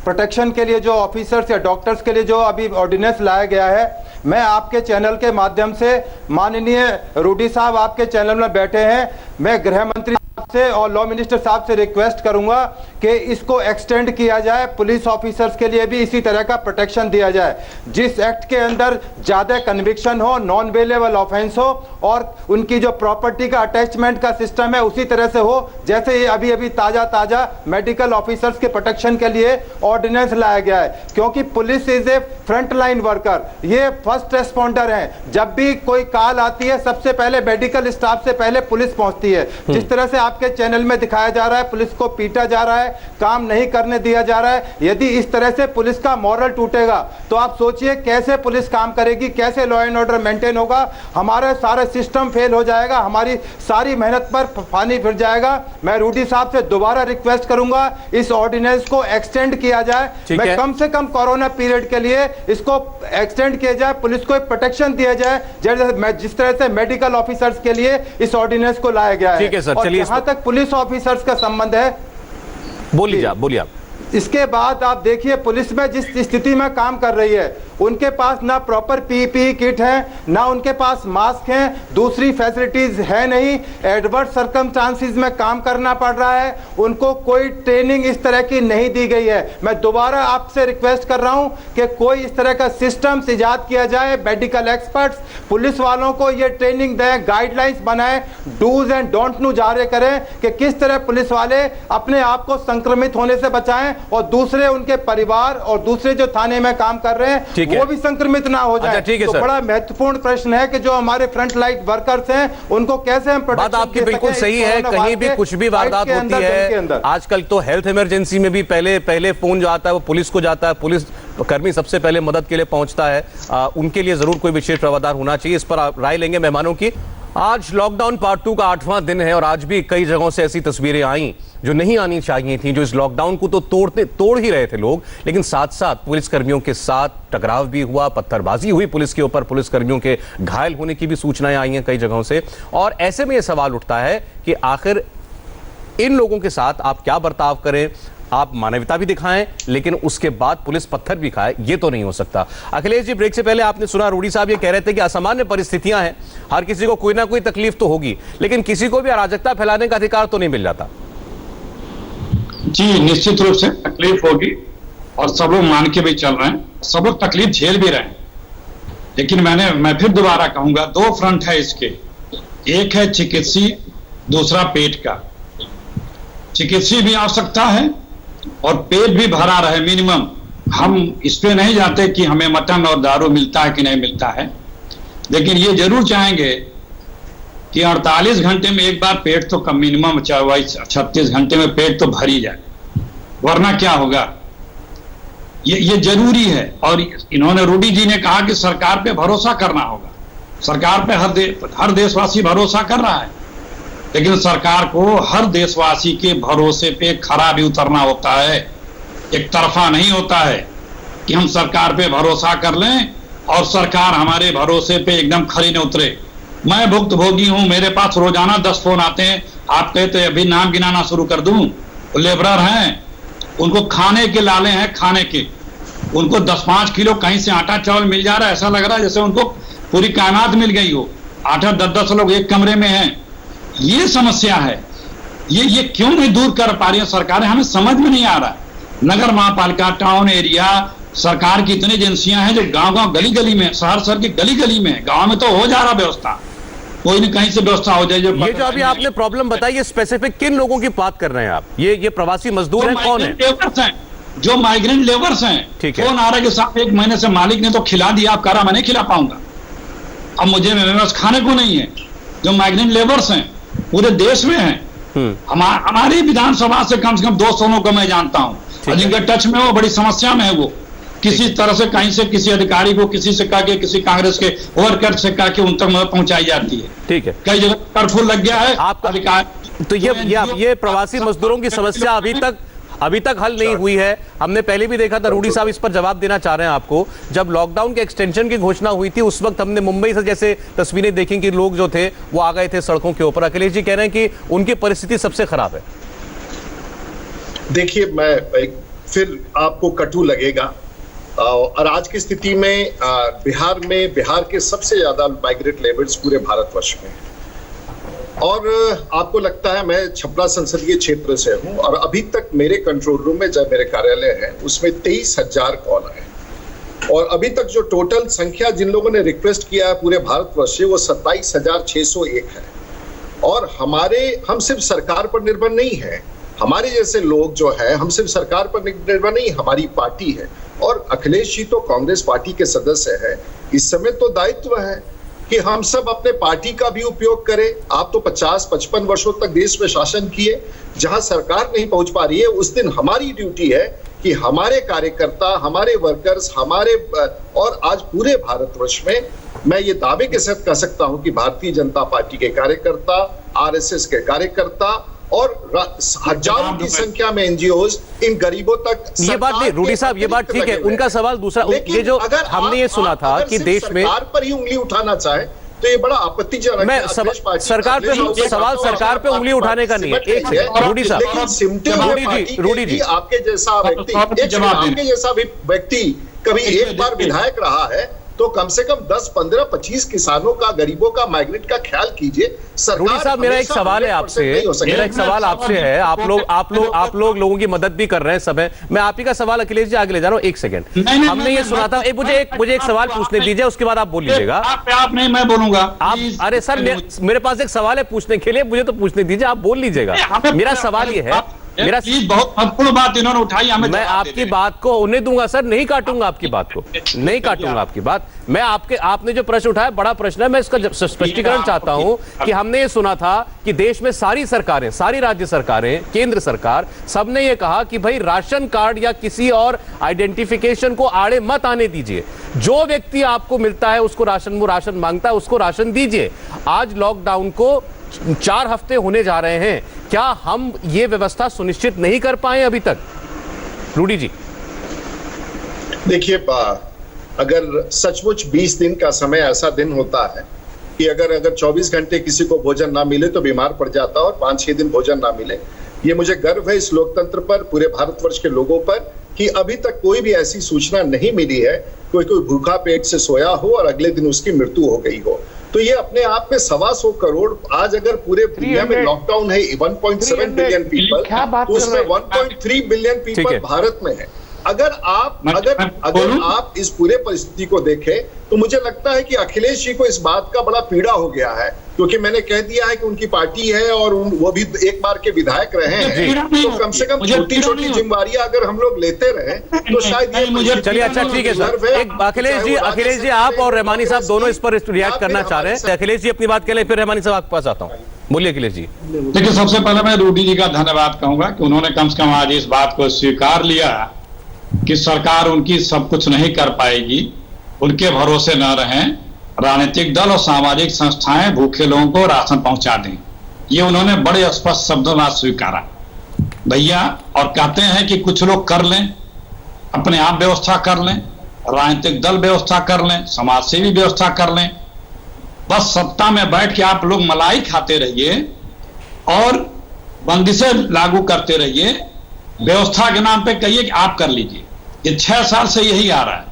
प्रोटेक्शन के लिए जो ऑफिसर्स या डॉक्टर्स के लिए जो अभी ऑर्डिनेंस लाया गया है, मैं आपके चैनल के माध्यम से, माननीय रूडी साहब आपके चैनल में बैठे हैं, मैं गृह मंत्री से और लॉ मिनिस्टर साहब से रिक्वेस्ट करूंगा कि इसको एक्सटेंड किया जाए, पुलिस ऑफिसर्स के लिए भी इसी तरह का प्रोटेक्शन दिया जाए। जिस एक्ट के अंदर ज्यादा कन्विक्शन हो, नॉन बेलेबल ऑफेंस हो और उनकी जो प्रॉपर्टी का अटैचमेंट का सिस्टम है उसी तरह से हो, जैसे ये अभी ताजा मेडिकल ऑफिसर्स के प्रोटेक्शन के लिए ऑर्डिनेंस लाया गया है। क्योंकि police is a front line worker, ये फर्स्ट रेस्पॉन्डर हैं। जब भी कोई कॉल आती है सबसे पहले मेडिकल स्टाफ से पहले पुलिस पहुंचती है। जिस तरह से आपके चैनल में दिखाया जा रहा है, पुलिस को पीटा जा रहा है, काम नहीं करने दिया जा रहा है, यदि इस तरह से पुलिस का मॉरल टूटेगा तो आप सोचिए कैसे पुलिस काम करेगी, कैसे लॉ एंड ऑर्डर मेंटेन होगा। हमारा सारा सिस्टम फेल हो जाएगा, हमारी सारी मेहनत पर पानी फिर जाएगा। मैं रूडी साहब से दोबारा रिक्वेस्ट करूंगा इस ऑर्डिनेंस को एक्सटेंड किया जाए, मैं कम से कम कोरोना पीरियड के लिए इसको एक्सटेंड किया जाए, पुलिस को एक प्रोटेक्शन दिया जाए जिस तरह से मेडिकल ऑफिसर्स के लिए इस ऑर्डिनेंस को लाया गया है। ठीक है सर, चलिए, जहां तक पुलिस ऑफिसर्स का संबंध है, बोलिए आप। इसके बाद आप देखिए पुलिस में जिस स्थिति में काम कर रही है, उनके पास ना प्रॉपर पीपीई किट है, ना उनके पास मास्क हैं, दूसरी फैसिलिटीज है नहीं, एडवर्स सर्कमस्टांसिस में काम करना पड़ रहा है, उनको कोई ट्रेनिंग इस तरह की नहीं दी गई है। मैं दोबारा आपसे रिक्वेस्ट कर रहा हूं कि कोई इस तरह का सिस्टम इजाद किया जाए, मेडिकल एक्सपर्ट्स पुलिस वालों को ये ट्रेनिंग दें, गाइडलाइंस बनाएं, डूज एंड डोंट नो जारी करें कि किस तरह पुलिस वाले अपने आप को संक्रमित होने से बचाएं और दूसरे उनके परिवार और दूसरे जो थाने में काम कर रहे हैं वो भी संक्रमित ना हो जाए। अच्छा, तो बड़ा महत्वपूर्ण प्रश्न है कि जो हमारे फ्रंट लाइन वर्कर्स हैं उनको कैसे हम प्रोटेक्शन बात आपकी बिल्कुल सही है, कहीं भी कुछ भी वारदात होती है। आजकल तो हेल्थ इमरजेंसी में भी पहले फोन जो आता है वो पुलिस को जाता है, पुलिस कर्मी सबसे पहले मदद के लिए पहुंचता है। उनके लिए जरूर कोई विशेष प्रावधान होना चाहिए, इस पर राय लेंगे मेहमानों की। आज लॉकडाउन पार्ट 2 का 8वां दिन है और आज भी कई जगहों से ऐसी तस्वीरें आई जो नहीं आनी चाहिए थी, जो इस लॉकडाउन को तो तोड़ ही रहे थे लोग, लेकिन साथ साथ पुलिसकर्मियों के साथ टकराव भी हुआ, पत्थरबाजी हुई पुलिस के ऊपर, पुलिसकर्मियों के घायल होने की भी सूचनाएं आई हैं कई जगहों से। और ऐसे में यह सवाल उठता है कि आखिर इन लोगों के साथ आप क्या बर्ताव करें, आप मानवता भी दिखाएं लेकिन उसके बाद पुलिस पत्थर भी खाए, ये तो नहीं हो सकता। अखिलेश जी, ब्रेक से पहले आपने सुना रूडी साहब ये कह रहे थे कि असामान्य परिस्थितियां हैं, हर किसी को कोई ना कोई तकलीफ तो होगी, लेकिन किसी को भी अराजकता फैलाने का अधिकार तो नहीं मिल जाता। जी, निश्चित रूप से तकलीफ होगी और सब लोग मान के भी चल रहे हैं, सब लोग तकलीफ झेल भी रहे हैं। लेकिन मैं फिर दोबारा कहूंगा, दो फ्रंट है इसके, एक है चिकित्सीय, दूसरा पेट का। चिकित्सीय भी आवश्यकता है और पेट भी भरा रहे मिनिमम। हम इस पे नहीं जाते कि हमें मटन और दारू मिलता है कि नहीं मिलता है, लेकिन ये जरूर चाहेंगे कि 48 घंटे में एक बार पेट तो कम मिनिमम 36 घंटे में पेट तो भरी जाए, वरना क्या होगा, ये जरूरी है। और इन्होंने, रूडी जी ने कहा कि सरकार पे भरोसा करना होगा। सरकार पे हर देशवासी भरोसा कर रहा है, लेकिन सरकार को हर देशवासी के भरोसे पे खरा भी उतरना होता है। एक तरफा नहीं होता है कि हम सरकार पे भरोसा कर लें और सरकार हमारे भरोसे पे एकदम खरी न उतरे। मैं भुक्तभोगी हूं, मेरे पास रोजाना 10 फोन आते हैं। आप कहते अभी नाम गिनाना शुरू कर दूं, लेबरर हैं, उनको खाने के लाले हैं, खाने के, उनको 10-5 किलो कहीं से आटा चावल मिल जा रहा है, ऐसा लग रहा है जैसे उनको पूरी कायनात मिल गई हो। 8-8, 10-10 लोग एक कमरे में हैं। ये समस्या है, ये क्यों नहीं दूर कर पा रही है सरकारें, हमें समझ में नहीं आ रहा। नगर महापालिका, टाउन एरिया, सरकार की इतनी एजेंसियां हैं जो गांव-गांव, गली-गली में, शहर की गली-गली में, गांव में तो हो जा रहा व्यवस्था, कोई न कहीं से व्यवस्था हो जाए। ये जो अभी आपने प्रॉब्लम बताई, ये स्पेसिफिक किन लोगों की बात कर रहे हैं आप? ये प्रवासी मजदूर हैं, कौन है? जो माइग्रेंट लेबर्स हैं। ठीक है। फोन आ रहा है कि साहब 1 महीने से मालिक ने तो खिला दिया, आप कह रहा मैं नहीं खिला पाऊंगा, अब मुझे मेरे पास खाने को नहीं है। जो माइग्रेंट लेबर्स हैं पूरे देश में हैं। हमारी विधानसभा से कम 200 लोगों को मैं जानता हूं, जिनके टच में वो बड़ी समस्या में है। वो किसी तरह से कहीं से किसी अधिकारी को, किसी से कह के, किसी कांग्रेस के वर्कर से कह के उन तक मदद पहुंचाई जाती है। ठीक है। कई जगह कर्फ्यू लग गया है आपका अधिकार। तो ये प्रवासी मजदूरों की समस्या अभी तक हल नहीं हुई है। हमने पहले भी देखा था, रूडी साहब इस पर जवाब देना चाह रहे हैं आपको। जब लॉकडाउन के एक्सटेंशन की घोषणा हुई थी, उस वक्त हमने मुंबई से जैसे तस्वीरें देखी कि लोग जो थे वो आ गए थे सड़कों के ऊपर। अखिलेश जी कह रहे हैं कि उनकी परिस्थिति सबसे खराब है। देखिए, मैं फिर आपको कटु लगेगा, और आज की स्थिति में बिहार के सबसे ज्यादा माइग्रेंट लेबर्स पूरे भारतवर्ष में, और आपको लगता है मैं छपरा संसदीय क्षेत्र से हूं, और अभी तक मेरे कंट्रोल रूम में जब मेरे कार्यालय है उसमें 23,000 कॉल आए, और अभी तक जो टोटल संख्या जिन लोगों ने रिक्वेस्ट किया है पूरे भारतवर्ष से वो 27,601 है। और हम सिर्फ सरकार पर निर्भर नहीं है, हमारे जैसे लोग जो है, हम सिर्फ सरकार पर निर्भर नहीं, हमारी पार्टी है, और अखिलेश जी तो कांग्रेस पार्टी के सदस्य है। इस समय तो दायित्व है कि हम सब अपने पार्टी का भी उपयोग करें। आप तो 50-55 वर्षों तक देश में शासन किए, जहां सरकार नहीं पहुंच पा रही है उस दिन हमारी ड्यूटी है कि हमारे कार्यकर्ता, हमारे वर्कर्स, और आज पूरे भारतवर्ष में मैं ये दावे के साथ कह सकता हूं कि भारतीय जनता पार्टी के कार्यकर्ता, आरएसएस के कार्यकर्ता और हजारों की संख्या में एनजीओज इन गरीबों तक। ये बात नहीं, रूडी साहब, ये बात ठीक है। उनका सवाल दूसरा, ये जो हमने ये सुना था कि देश में सरकार पर ही उंगली उठाना चाहे तो ये बड़ा आपत्तिजनक है। सरकार पे उंगली उठाने का नहीं है। एक सेकंड रूडी साहब, रूडी जी, आपके जैसा व्यक्ति कभी एक बार विधायक रहा है तो कम से कम 10, 15, 25 किसानों का, गरीबों का, माइग्रेंट का ख्याल कीजिए। रूडी साहब, मेरा एक सवाल है आपसे, है आप लोग लोगों की मदद भी कर रहे हैं सब है। मैं आप ही का सवाल अखिलेश जी आगे ले जा रहा हूँ। एक सेकंड, हमने ये सुना था, मुझे एक सवाल पूछने दीजिए, उसके बाद आप बोल लीजिएगा। आप नहीं, मैं बोलूंगा। आप, अरे सर, मेरे पास एक सवाल है पूछने के लिए, मुझे तो पूछने दीजिए, आप बोल लीजिएगा। मेरा सवाल ये है, मेरा बहुत महत्वपूर्ण बात इन्होंने उठाई, मैं आपकी बात को होने दूंगा सर, नहीं काटूंगा आपकी बात को, नहीं काटूंगा आपकी बात। मैं आपने जो प्रश्न उठाया बड़ा प्रश्न है, मैं इसका स्पष्टीकरण चाहता हूं कि हमने ये सुना था कि देश में सारी सरकारें, सारी राज्य सरकारें, केंद्र सरकार, सबने ये कहा कि भाई राशन कार्ड या किसी और आइडेंटिफिकेशन को आड़े मत आने दीजिए। जो व्यक्ति आपको मिलता है उसको राशन, वो राशन मांगता है उसको राशन दीजिए। आज लॉकडाउन को 4 हफ्ते होने जा रहे हैं, क्या हम ये व्यवस्था सुनिश्चित नहीं कर पाए अभी तक? रूडी जी, देखिए, अगर सचमुच 20 दिन का समय ऐसा दिन होता है कि अगर 24 घंटे किसी को भोजन ना मिले तो बीमार पड़ जाता है, और 5-6 दिन भोजन ना मिले ये मुझे गर्व है इस लोकतंत्र पर, पूरे भारतवर्ष के लोगों पर, कि अभी तक कोई भी ऐसी सूचना नहीं मिली है कोई भूखा पेट से सोया हो और अगले दिन उसकी मृत्यु हो गई हो। तो ये अपने आप में 125 करोड़, आज अगर पूरे दुनिया में लॉकडाउन है 1.7 बिलियन पीपल, तो उसमें 1.3 बिलियन पीपल भारत में है। अगर आप इस पूरे परिस्थिति को देखें तो मुझे लगता है कि अखिलेश जी को इस बात का बड़ा पीड़ा हो गया है, क्योंकि मैंने कह दिया है कि उनकी पार्टी है और वो भी एक बार के विधायक रहे हैं, तो कम से कम छोटी छोटी जिम्मेवारियां अगर हम लोग लेते रहे तो शायद ये मुझे चलिए। अच्छा ठीक है सर, एक अखिलेश जी आप और रहमानी साहब दोनों इस पर रिएक्ट करना चाह रहे हैं। अखिलेश जी अपनी बात के लिए, फिर रहमानी साहब आपके पास आता हूँ। बोलिए अखिलेश जी। देखिए, सबसे पहले मैं रूडी जी का धन्यवाद कहूंगा कि उन्होंने कम से कम आज इस बात को स्वीकार लिया कि सरकार उनकी सब कुछ नहीं कर पाएगी, उनके भरोसे न रहें, राजनीतिक दल और सामाजिक संस्थाएं भूखे लोगों को राशन पहुंचा दें। ये उन्होंने बड़े स्पष्ट शब्दों में स्वीकारा भैया, और कहते हैं कि कुछ लोग कर लें, अपने आप व्यवस्था कर लें, राजनीतिक दल व्यवस्था कर लें, समाज सेवी व्यवस्था कर लें, बस सत्ता में बैठ के आप लोग मलाई खाते रहिए और बंदिशें लागू करते रहिए, व्यवस्था के नाम पे कहिए कि आप कर लीजिए। ये 6 साल से यही आ रहा है।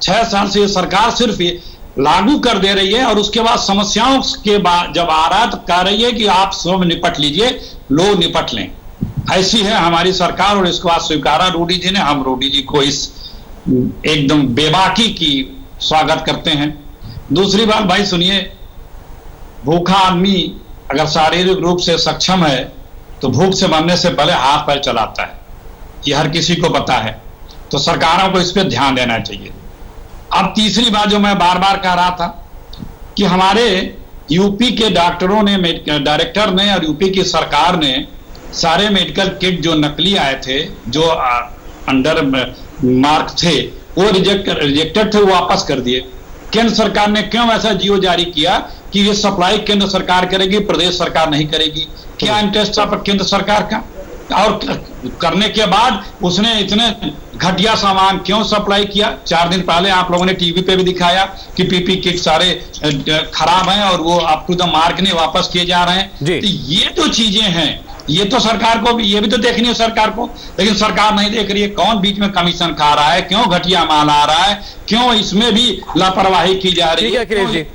6 साल से ये सरकार सिर्फ ये लागू कर दे रही है और उसके बाद समस्याओं के बाद जब आ रहा है तो कह रही है कि आप स्वयं निपट लीजिए, लोग निपट लें। ऐसी है हमारी सरकार और इसके बाद स्वीकारा रूडी जी ने। हम रूडी जी को इस एकदम बेबाकी की स्वागत करते हैं। दूसरी बात भाई सुनिए, भूखा आदमी अगर शारीरिक रूप से सक्षम है तो भूख से मरने से पहले हाथ पैर चलाता है, ये हर किसी को पता है। तो सरकारों को इस पर ध्यान देना चाहिए। अब तीसरी बात जो मैं बार बार कह रहा था कि हमारे यूपी के डॉक्टरों ने, डायरेक्टर ने और यूपी की सरकार ने सारे मेडिकल किट जो नकली आए थे, जो अंडर मार्क थे, वो रिजेक्टेड थे, वो वापस कर दिए। केंद्र सरकार ने क्यों ऐसा जियो जारी किया कि ये सप्लाई केंद्र सरकार करेगी, प्रदेश सरकार नहीं करेगी? क्या इंटरेस्ट था केंद्र सरकार का? और करने के बाद उसने इतने घटिया सामान क्यों सप्लाई किया? 4 दिन पहले आप लोगों ने टीवी पे भी दिखाया कि पीपी किट सारे खराब हैं और वो अप टू द मार्क नहीं वापस किए जा रहे हैं। तो ये तो चीजें हैं, ये तो सरकार को भी, ये भी तो देखनी है सरकार को, लेकिन सरकार नहीं देख रही है। कौन बीच में कमीशन खा रहा है, क्यों घटिया माल आ रहा है, क्यों इसमें भी लापरवाही की जा रही है? अखिलेश जी,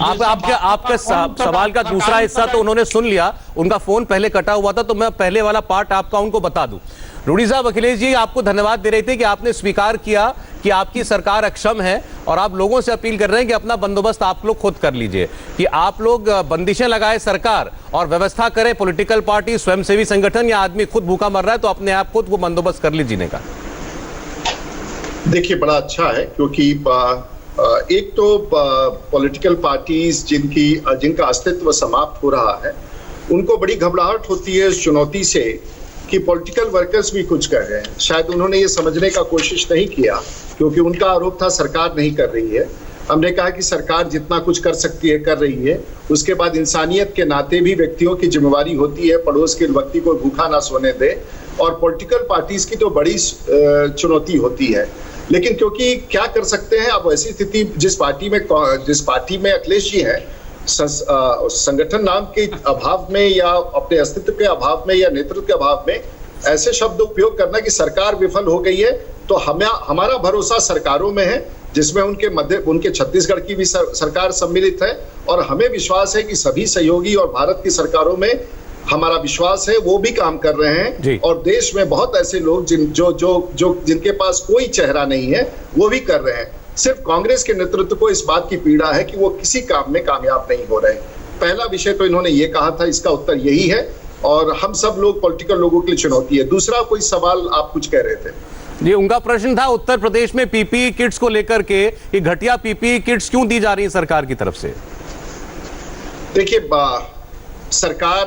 आपका सवाल का दूसरा हिस्सा तो उन्होंने सुन लिया, उनका फोन पहले कटा हुआ था, तो मैं पहले वाला पार्ट आपका उनको बता दूं। रूडी साहब, अखिलेश जी आपको धन्यवाद दे रहे थे कि आपने स्वीकार किया कि आपकी सरकार अक्षम है और आप लोगों से अपील कर रहे हैं कि अपना बंदोबस्त आप लोग खुद कर लीजिए, कि आप लोग बंदिशें लगाए सरकार और व्यवस्था करें, पॉलिटिकल पार्टी, स्वयंसेवी संगठन या आदमी खुद भूखा मर रहा है तो अपने आप खुद वो बंदोबस्त कर लीजिए का। देखिए, बड़ा अच्छा है, क्योंकि एक तो पॉलिटिकल पार्टीज जिनका अस्तित्व समाप्त हो रहा है, उनको बड़ी घबराहट होती है इस चुनौती से कि पॉलिटिकल वर्कर्स भी कुछ कर रहे हैं। शायद उन्होंने ये समझने का कोशिश नहीं किया, क्योंकि उनका आरोप था सरकार नहीं कर रही है। हमने कहा कि सरकार जितना कुछ कर सकती है कर रही है। उसके बाद इंसानियत के नाते भी व्यक्तियों की जिम्मेवारी होती है पड़ोस के व्यक्ति को भूखा ना सोने दे, और पॉलिटिकल पार्टीज की तो बड़ी चुनौती होती है। लेकिन क्योंकि क्या कर सकते हैं, अब ऐसी स्थिति जिस पार्टी में अखिलेश जी हैं, संगठन नाम के अभाव में या अपने अस्तित्व के अभाव में या नेतृत्व के अभाव में ऐसे शब्द उपयोग करना कि सरकार विफल हो गई है, तो हमारा भरोसा सरकारों में है, जिसमें उनके छत्तीसगढ़ की भी सरकार सम्मिलित है, और हमें विश्वास है कि सभी सहयोगी और भारत की सरकारों में हमारा विश्वास है वो भी काम कर रहे हैं, और देश में बहुत ऐसे लोग जिनके पास कोई चेहरा नहीं है वो भी कर रहे हैं। सिर्फ कांग्रेस के नेतृत्व को इस बात की पीड़ा है कि वो किसी काम में कामयाब नहीं हो रहे। पहला विषय तो इन्होंने ये कहा था, इसका उत्तर यही है, और हम सब लोग पॉलिटिकल लोगों के लिए चुनौती है। दूसरा कोई सवाल आप कुछ कह रहे थे? जी, उनका प्रश्न था उत्तर प्रदेश में पीपीई किट्स को लेकर के, ये घटिया पीपीई किट्स क्यों दी जा रही है सरकार की तरफ से? देखिए, सरकार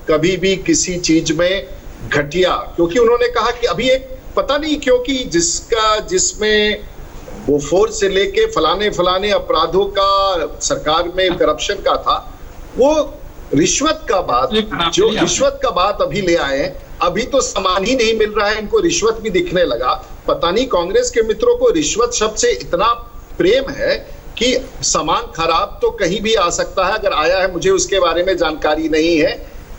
कभी भी किसी चीज में घटिया, क्योंकि उन्होंने कहा कि अभी एक पता नहीं क्योंकि जिसमें वो फोर्स से लेके फलाने अपराधों का सरकार में करप्शन का था, वो रिश्वत का बात अभी ले आए हैं। अभी तो सामान ही नहीं मिल रहा है, इनको रिश्वत भी दिखने लगा। पता नहीं कांग्रेस के मित्रों को रिश्वत शब्द से इतना प्रेम है कि सामान खराब तो कहीं भी आ सकता है, अगर आया है मुझे उसके बारे में जानकारी नहीं है,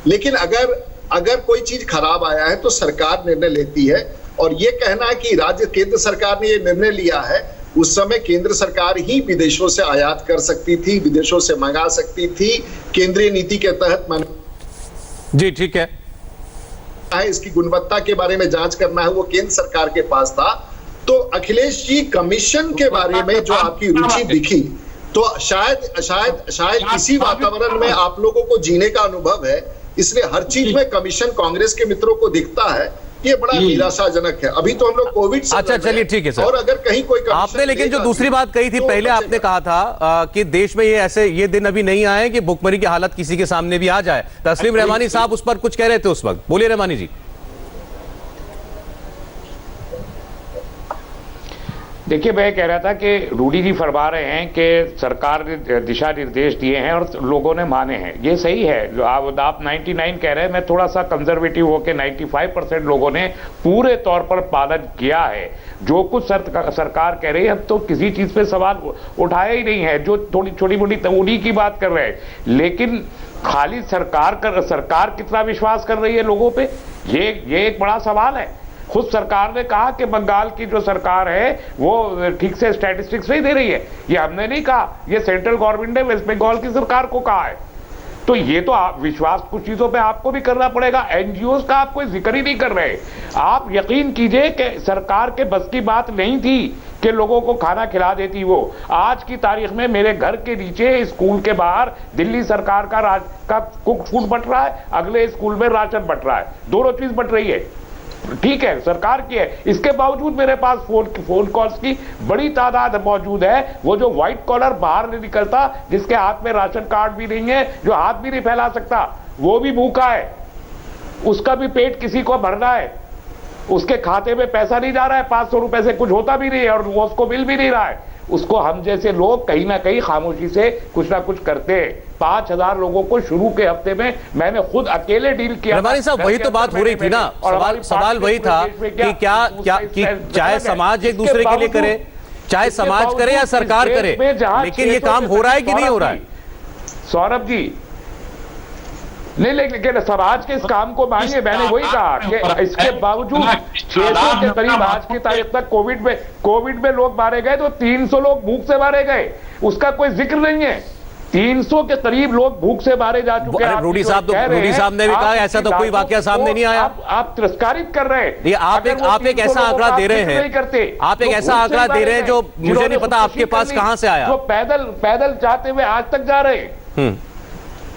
लेकिन अगर अगर कोई चीज खराब आया है तो सरकार निर्णय लेती है, और ये कहना है कि राज्य केंद्र सरकार ने ये निर्णय लिया है, उस समय केंद्र सरकार ही विदेशों से आयात कर सकती थी, विदेशों से मंगा सकती थी, केंद्रीय नीति के तहत जी ठीक है, इसकी गुणवत्ता के बारे में जांच करना है, वो केंद्र सरकार के पास था। तो अखिलेश जी, कमीशन के बारे में जो आपकी रुचि दिखी, तो शायद इसी वातावरण में आप लोगों को जीने का अनुभव है, इसलिए हर चीज में कमीशन कांग्रेस के मित्रों को दिखता है, ये बड़ा निराशाजनक है। अभी तो हम लोग कोविड से अच्छा चलिए ठीक है सर, और अगर कहीं कोई आपने लेकिन जो दूसरी बात कही थी तो पहले, आपने कहा था कि देश में ये दिन अभी नहीं आए कि भुखमरी की हालत किसी के सामने भी आ जाए। तस्लीम रहमानी साहब उस पर कुछ कह रहे थे उस वक्त, बोलिए रहमानी जी। देखिए, मैं कह रहा था कि रूडी जी फरमा रहे हैं कि सरकार ने दिशा निर्देश दिए हैं और लोगों ने माने हैं, ये सही है। जो आप 99 कह रहे हैं, मैं थोड़ा सा कंजर्वेटिव होकर 95% लोगों ने पूरे तौर पर पालन किया है। जो कुछ सरकार कह रही है, अब तो किसी चीज पे सवाल उठाया ही नहीं है, जो थोड़ी छोटी मोटी उन्हीं की बात कर रहे हैं। लेकिन खाली सरकार कितना विश्वास कर रही है लोगों पे, ये एक बड़ा सवाल है। खुद सरकार ने कहा कि बंगाल की जो सरकार है वो ठीक से स्टैटिस्टिक्स नहीं दे रही है, ये हमने नहीं कहा, ये सेंट्रल गवर्नमेंट ने वेस्ट बंगाल की सरकार को कहा है। तो ये तो आप विश्वास कुछ चीजों पे आपको भी करना पड़ेगा। एनजीओज का आप कोई जिक्र ही नहीं कर रहे। आप यकीन कीजिए कि सरकार के बस की बात नहीं थी कि लोगों को खाना खिला देती वो। आज की तारीख में मेरे घर के नीचे स्कूल के बाहर दिल्ली सरकार का कुक फूड बंट रहा है, अगले स्कूल में राशन बंट रहा है, दोनों चीज बंट रही है। ठीक है, सरकार की है, इसके बावजूद मेरे पास फोन कॉल्स की बड़ी तादाद मौजूद है। वो जो व्हाइट कॉलर बाहर नहीं निकलता, जिसके हाथ में राशन कार्ड भी नहीं है, जो हाथ भी नहीं फैला सकता, वो भी भूखा है, उसका भी पेट किसी को भरना है, उसके खाते में पैसा नहीं जा रहा है, 500 रुपए से कुछ होता भी नहीं है और वो उसको मिल भी नहीं रहा है। उसको हम जैसे लोग कहीं ना कहीं खामोशी से कुछ ना कुछ करते हैं। 5000 लोगों को शुरू के हफ्ते में मैंने खुद अकेले डील किया। रहमानी साहब, वही तो बात हो रही थी ना, सवाल वही था कि क्या चाहे समाज एक दूसरे के लिए करे, चाहे समाज करे या सरकार करे, लेकिन ये काम हो रहा है कि नहीं हो रहा है? सौरभ जी, नहीं, लेकिन समाज के इस काम को मानिए, मैंने वही कहा कि इसके बावजूद 600 के करीब आज की तारीख तक कोविड में लोग मारे गए, तो 300 लोग भूख से मारे गए, उसका कोई जिक्र नहीं है। 300 के करीब लोग भूख से मारे जा चुके हैं। रूडी साहब ने भी कहा ऐसा तो कोई वाकया सामने नहीं आया। आप तिरस्कारित कर रहे हैं। आप एक ऐसा आंकड़ा दे रहे हैं, आप एक ऐसा आंकड़ा दे रहे हैं जो मुझे नहीं पता आपके पास कहां से आया, जो पैदल जाते हुए आज तक जा रहे हैं।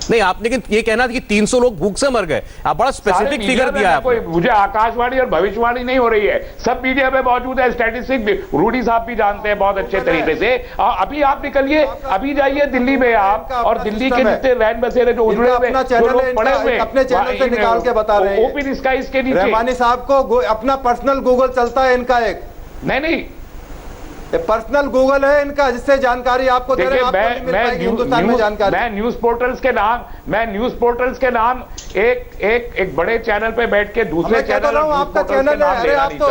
नहीं, आप लेकिन ये कहना कि 300 लोग भूख से मर गए, आप बड़ा स्पेसिफिक फिगर दिया है आपने। मुझे आकाशवाणी और भविष्यवाणी नहीं हो रही है, सब मीडिया में मौजूद है, स्टैटिस्टिक भी रूडी साहब भी जानते हैं बहुत अच्छे तरीके से। अभी आप निकलिए, अभी जाइए दिल्ली में आप, और दिल्ली के जितने रैन बसेरे जो उजड़े हुए पड़े हुए अपने चैनल से निकाल के बता रहे हैं, ओपन स्काई इसके नीचे। रहमानी साहब को अपना पर्सनल गूगल चलता है इनका, एक नहीं पर्सनल गूगल है इनका, जिससे जानकारी आपको दे रहे हैं। हिंदुस्तान में जानकारी, मैं न्यूज पोर्टल्स के नाम एक बड़े चैनल पे बैठ के दूसरे चैनल आपका चैनल है, अरे आप तो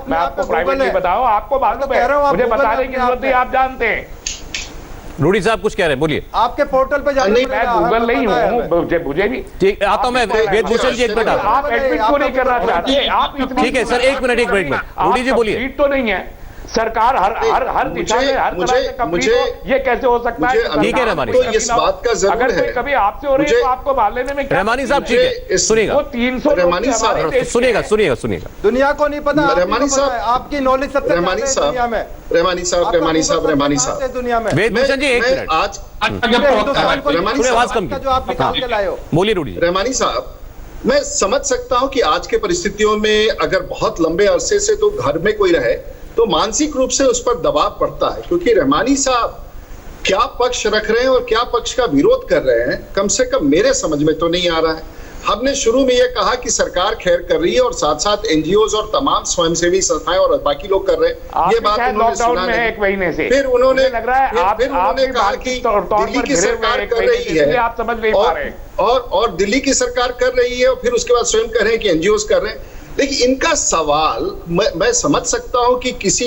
मैं आपको प्राइवेटली बताऊं, आपको मालूम है, मुझे बताने की जरूरत नहीं, आप जानते हैं। रूडी साहब कुछ कह रहे हैं, बोलिए। आपके पोर्टल पे जाने, मैं गूगल नहीं हूँ, मुझे भी ठीक आता हूं मैं। वेदभूषण जी एक मिनट, आप एडमिट क्यों नहीं करना चाहते? आप ठीक है सर, एक मिनट रूडी जी बोलिए। तो नहीं है सरकार हर दिशा में हर तरह से कंप्लीट हो, ये कैसे हो सकता है? ठीक है रहमानी, तो इस बात का जरूर अगर कोई कभी आपसे हो रही है तो आपको मान लेने में क्या? रहमानी साहब ठीक है, सुनिएगा, 300 सुनिएगा दुनिया को नहीं पता, रहमानी साहब आपकी नॉलेज सबसे रहमानी साहब दुनिया में। वेदभूषण जी एक मिनट, आज आवाज कम जो आप निकाल के लाए हो, बोलिए रूडी। रहमानी साहब, मैं समझ सकता हूं कि आज के परिस्थितियों में अगर बहुत लंबे अरसे से तो घर में कोई रहे तो मानसिक रूप से उस पर दबाव पड़ता है, क्योंकि रहमानी साहब क्या पक्ष रख रहे हैं और क्या पक्ष का विरोध कर रहे हैं, कम से कम मेरे समझ में तो नहीं आ रहा है। हमने शुरू में यह कहा कि सरकार खैर कर रही है और साथ साथ एनजीओज और तमाम स्वयंसेवी संस्थाएं और बाकी लोग कर रहे हैं, ये बात उन्होंने सुना नहीं। एक महीने से फिर उन्होंने कहा कि दिल्ली की सरकार कर रही है, आप समझ नहीं पा रहे, और दिल्ली की सरकार कर रही है, और फिर उसके बाद स्वयं कह रहे हैं कि एनजीओज कर रहे हैं। लेकिन इनका सवाल मैं समझ सकता हूं कि किसी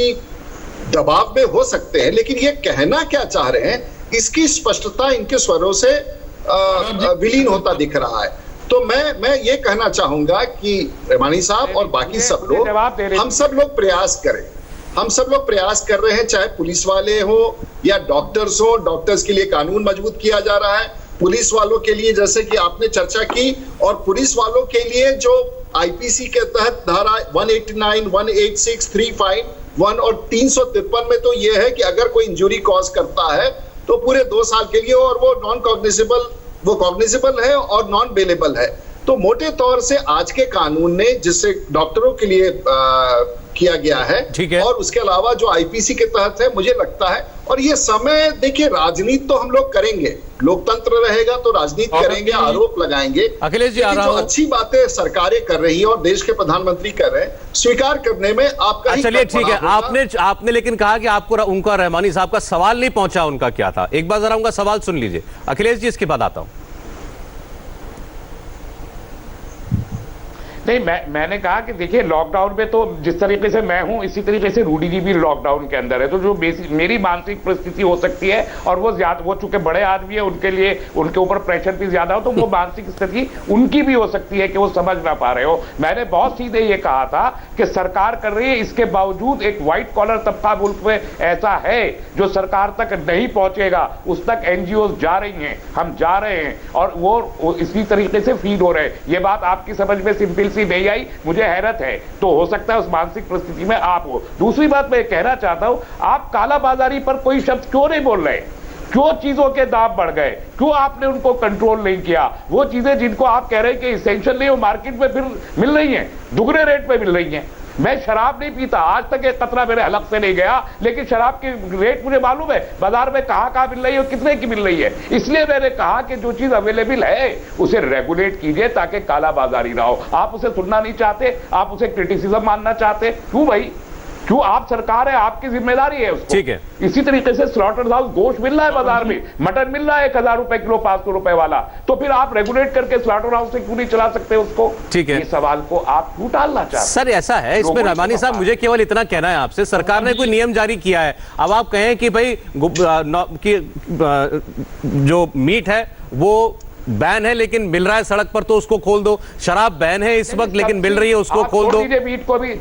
दबाव में हो सकते हैं, लेकिन ये कहना क्या चाह रहे हैं इसकी स्पष्टता इनके स्वरों से विलीन होता दिख रहा है। तो मैं ये कहना चाहूंगा कि रेमानी साहब और बाकी सब लोग, हम सब लोग प्रयास करें। हम सब लोग प्रयास कर रहे हैं, चाहे पुलिस वाले हो या डॉक्टर्स हो। डॉक्टर्स के लिए कानून मजबूत किया जा रहा है, पुलिस वालों के लिए जैसे कि आपने चर्चा की, और पुलिस वालों के लिए जो आईपीसी के तहत धारा 189, 186, 351 और 353 में तो ये है कि अगर कोई इंजुरी कॉज करता है तो पूरे 2 साल के लिए, और वो कॉग्निजेबल है और नॉन बेलेबल है। तो मोटे तौर से आज के कानून ने, जिससे डॉक्टरों के लिए किया गया है, और उसके अलावा जो आईपीसी के तहत है, मुझे लगता है। और ये समय, देखिए, राजनीति तो हम लोग करेंगे, लोकतंत्र रहेगा तो राजनीति करेंगे, आरोप लगाएंगे। अखिलेश जी, जो अच्छी बातें सरकारें कर रही हैं और देश के प्रधानमंत्री कर रहे हैं, स्वीकार करने में आपका, चलिए ठीक है। आपने लेकिन कहा कि आपको उनका, रहमानी साहब का सवाल नहीं पहुंचा, उनका क्या था? एक बार जरा उनका सवाल सुन लीजिए अखिलेश जी, इसके बाद आता हूं। नहीं, मैंने कहा कि देखिए, लॉकडाउन में तो जिस तरीके से मैं हूं, इसी तरीके से रूडी जी भी लॉकडाउन के अंदर है। तो जो मेरी मानसिक परिस्थिति हो सकती है, और वो चूंकि बड़े आदमी है, उनके लिए उनके ऊपर प्रेशर भी ज्यादा हो, तो वो मानसिक स्थिति उनकी भी हो सकती है कि वो समझ ना पा रहे हो। मैंने बहुत सीधे ये कहा था कि सरकार कर रही है, इसके बावजूद एक व्हाइट कॉलर तबका मुल्क में ऐसा है जो सरकार तक नहीं पहुंचेगा, उस तक एनजीओ जा रही हैं, हम जा रहे हैं, और वो इसी तरीके से फीड हो रहे हैं। ये बात आपकी समझ में सिंपल नहीं आई, मुझे हैरत है। तो हो सकता है उस मानसिक परिस्थिति में आप हो। दूसरी बात मैं कहना चाहता हूं, आप कालाबाजारी पर कोई शब्द क्यों नहीं बोल रहे? क्यों चीजों के दाम बढ़ गए? क्यों आपने उनको कंट्रोल नहीं किया? वो चीजें जिनको आप कह रहे हैं कि इसेंशियल नहीं, वो मार्केट में फिर मिल रही हैं, दुगने रेट पे मिल रही हैं। मैं शराब नहीं पीता, आज तक एक कतरा मेरे हलक से नहीं गया, लेकिन शराब की रेट मुझे मालूम है, बाजार में कहां मिल रही है और कितने की मिल रही है। इसलिए मैंने कहा कि जो चीज अवेलेबल है उसे रेगुलेट कीजिए ताकि कालाबाजारी ना हो। आप उसे सुनना नहीं चाहते, आप उसे क्रिटिसिज्म मानना चाहते। क्यों भाई? क्यों? आप सरकार है, आपकी जिम्मेदारी है उसको। ठीक है। इसी तरीके से स्लॉटर हाउस गोश्त मिल रहा है बाजार में, मटन मिल रहा है 1000 रुपए किलो, 500 रुपए वाला, तो फिर आप रेगुलेट करके स्लॉटर हाउस से क्यों नहीं चला सकते उसको? ठीक है। ये सवाल को आप क्यों टालना चाहते हैं? सर ऐसा है, इसमें रहमानी साहब, मुझे केवल इतना कहना है आपसे, सरकार ने कोई नियम जारी किया है, अब आप कहें कि भाई जो मीट है वो बैन है लेकिन मिल रहा है सड़क पर, तो उसको खोल दो। शराब बैन है इस वक्त लेकिन मिल रही है, उसको खोल दो। मीट को भी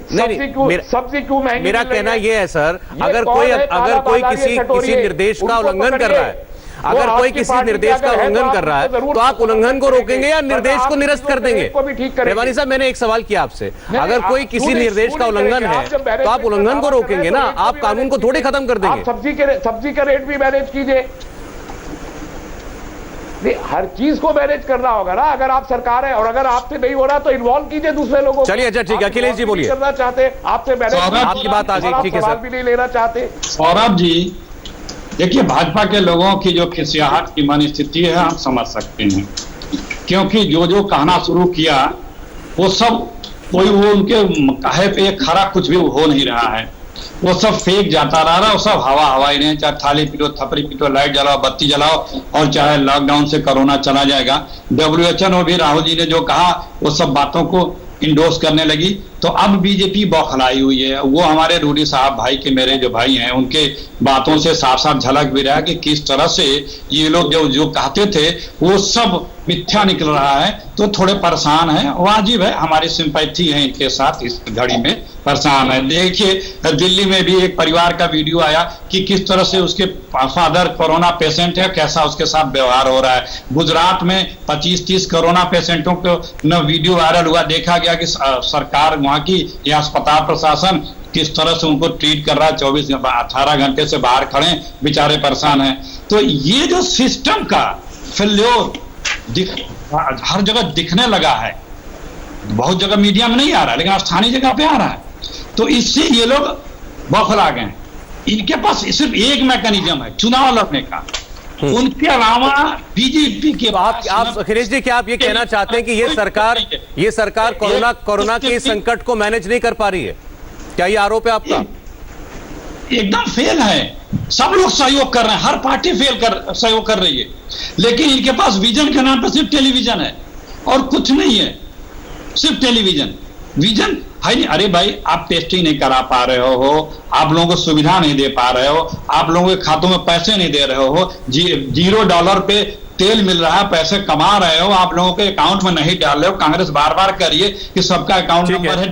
सब्जी क्यों महंगी? मेरा कहना यह है सर, अगर कोई किसी निर्देश का उल्लंघन कर रहा है, अगर कोई किसी निर्देश का उल्लंघन कर रहा है, तो आप उल्लंघन को रोकेंगे या निर्देश को निरस्त कर देंगे? रहमानी साहब, मैंने एक सवाल किया आपसे, अगर कोई किसी निर्देश का उल्लंघन है तो आप उल्लंघन को रोकेंगे ना, आप कानून को थोड़ी खत्म कर देंगे। सब्जी का रेट भी मैनेज कीजिए, हर चीज को मैनेज करना होगा ना। अगर आप सरकार है और अगर आपसे नहीं हो रहा तो इन्वॉल्व कीजिए दूसरे लोगों को। चलिए, अच्छा ठीक है, अखिलेश जी बोलिए। करना चाहते आपसे मैनेज, आपकी बात आ गई, ठीक है सर, भी नहीं लेना चाहते। सौरभ जी, देखिए, भाजपा के लोगों की जो खिसियाहट की मन स्थिति है हम समझ सकते हैं, क्योंकि जो कहना शुरू किया वो सब कोई वो उनके कहे पे खरा कुछ भी हो नहीं रहा है, वो सब फेक जाता रहा है, वो सब हवा ही नहीं। चाहे थाली पीटो, थपड़ी पीटो, लाइट जलाओ, बत्ती जलाओ, और चाहे लॉकडाउन से कोरोना चला जाएगा। WHO भी राहुल जी ने जो कहा वो सब बातों को इंडोर्स करने लगी। तो अब बीजेपी बौखलाई हुई है। वो हमारे रूडी साहब भाई के, मेरे जो भाई हैं, उनके बातों से साफ साफ झलक भी रहा है कि किस तरह से ये लोग जो कहते थे वो सब मिथ्या निकल रहा है। तो थोड़े परेशान है, वाजिब है, हमारी सिंपैथी है इनके साथ, इस घड़ी में परेशान है। देखिए, दिल्ली में भी एक परिवार का वीडियो आया कि किस तरह से उसके फादर कोरोना पेशेंट है, कैसा उसके साथ व्यवहार हो रहा है। गुजरात में 25-30 कोरोना पेशेंटों को न वीडियो वायरल हुआ, देखा गया कि सरकार वहां की या अस्पताल प्रशासन किस तरह से उनको ट्रीट कर रहा है। 18 घंटे से बाहर खड़े, बेचारे परेशान हैं। तो ये जो सिस्टम का फेल्योर हर जगह दिखने लगा है, बहुत जगह मीडिया में नहीं आ रहा है लेकिन स्थानीय जगह पे आ रहा है, तो इससे ये लोग बौखला गए। इनके पास सिर्फ एक मैकेनिज्म है, चुनाव लड़ने का, उनके अलावा बीजेपी के पास। आप अखिलेश जी, क्या आप ये कहना चाहते हैं कि ये सरकार कोरोना के संकट को मैनेज नहीं कर पा रही है? क्या ये आरोप है आपका? एकदम फेल है। सब लोग सहयोग कर रहे हैं, हर पार्टी सहयोग कर रही है, लेकिन इनके पास विजन के नाम पर सिर्फ टेलीविजन है और कुछ नहीं है, सिर्फ टेलीविजन। विजन है नहीं। अरे भाई, आप टेस्टिंग नहीं करा पा रहे हो, आप लोगों को सुविधा नहीं दे पा रहे हो, आप लोगों के खातों में पैसे नहीं दे रहे हो, $0 पे तेल मिल रहा है, पैसे कमा रहे हो, आप लोगों के अकाउंट में नहीं डाल रहे हो। कांग्रेस बार बार करिए कि सबका अकाउंट ठीक है। नंबर है,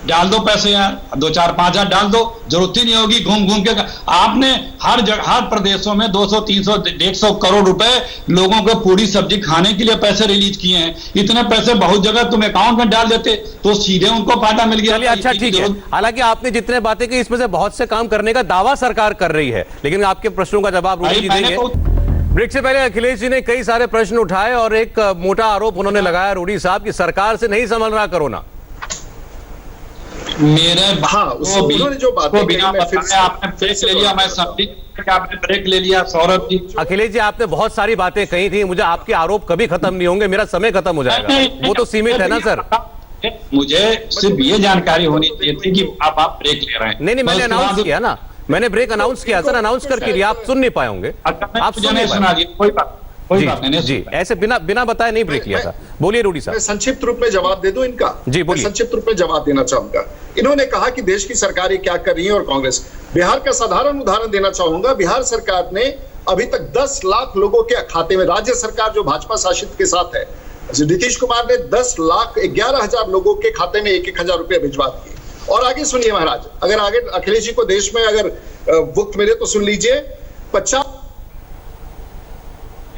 डाल दो पैसे यार, 2-4-5 डाल दो, जरूरत ही नहीं होगी घूम घूम के। आपने हर जगह, हर प्रदेशों में 200, 300, 150 करोड़ रुपए लोगों को पूरी सब्जी खाने के लिए पैसे रिलीज किए हैं। इतने पैसे बहुत जगह तुम अकाउंट में डाल देते तो सीधे उनको फायदा मिल गया। चलिए अच्छा ठीक है। हालांकि आपने जितने बातें की इसमें से बहुत से काम करने का दावा सरकार कर रही है, लेकिन आपके प्रश्नों का जवाब रूडी जी देंगे। ब्रेक से पहले अखिलेश जी ने कई सारे प्रश्न उठाए और एक मोटा आरोप उन्होंने लगाया रूडी साहब की सरकार से नहीं संभल रहा कोरोना। मेरे उन्होंने जो बातें कही, मैं फिर से आपने ब्रेक ले लिया, मैं समझी कि आपने ब्रेक ले लिया। सौरभ जी, अखिलेश जी आपने बहुत सारी बातें कही थी, मुझे आपके आरोप कभी खत्म नहीं होंगे, मेरा समय खत्म हो जाएगा, वो तो सीमित है ना सर। मुझे सिर्फ ये जानकारी होनी चाहिए थी कि आप ब्रेक ले रहे हैं। नहीं मैंने अनाउंस किया ना, मैंने ब्रेक अनाउंस किया सर, अनाउंस करके लिया, आप सुन नहीं पाए होंगे, आप सुन नहीं पाए। कोई बात नहीं जी, ऐसे बिना बताए नहीं ब्रेक लिया था। बोलिए रूडी साहब। मैं संक्षिप्त रूप में जवाब दे दूं इनका। जी बोलिए। संक्षिप्त रूप में जवाब देना चाहूंगा। इन्होंने कहा कि देश की सरकारें क्या कर रही हैं और कांग्रेस। बिहार का साधारण उदाहरण देना चाहूंगा। बिहार सरकार ने अभी तक 10 लाख लोगों के खाते में, राज्य सरकार जो भाजपा शासित के साथ है, नीतीश कुमार ने 10,11,000 लोगों के खाते में 1,000 रुपए भिजवा दिए। और आगे सुनिए महाराज, अगर आगे अखिलेश जी को देश में अगर वक्त मिले तो सुन लीजिए। 50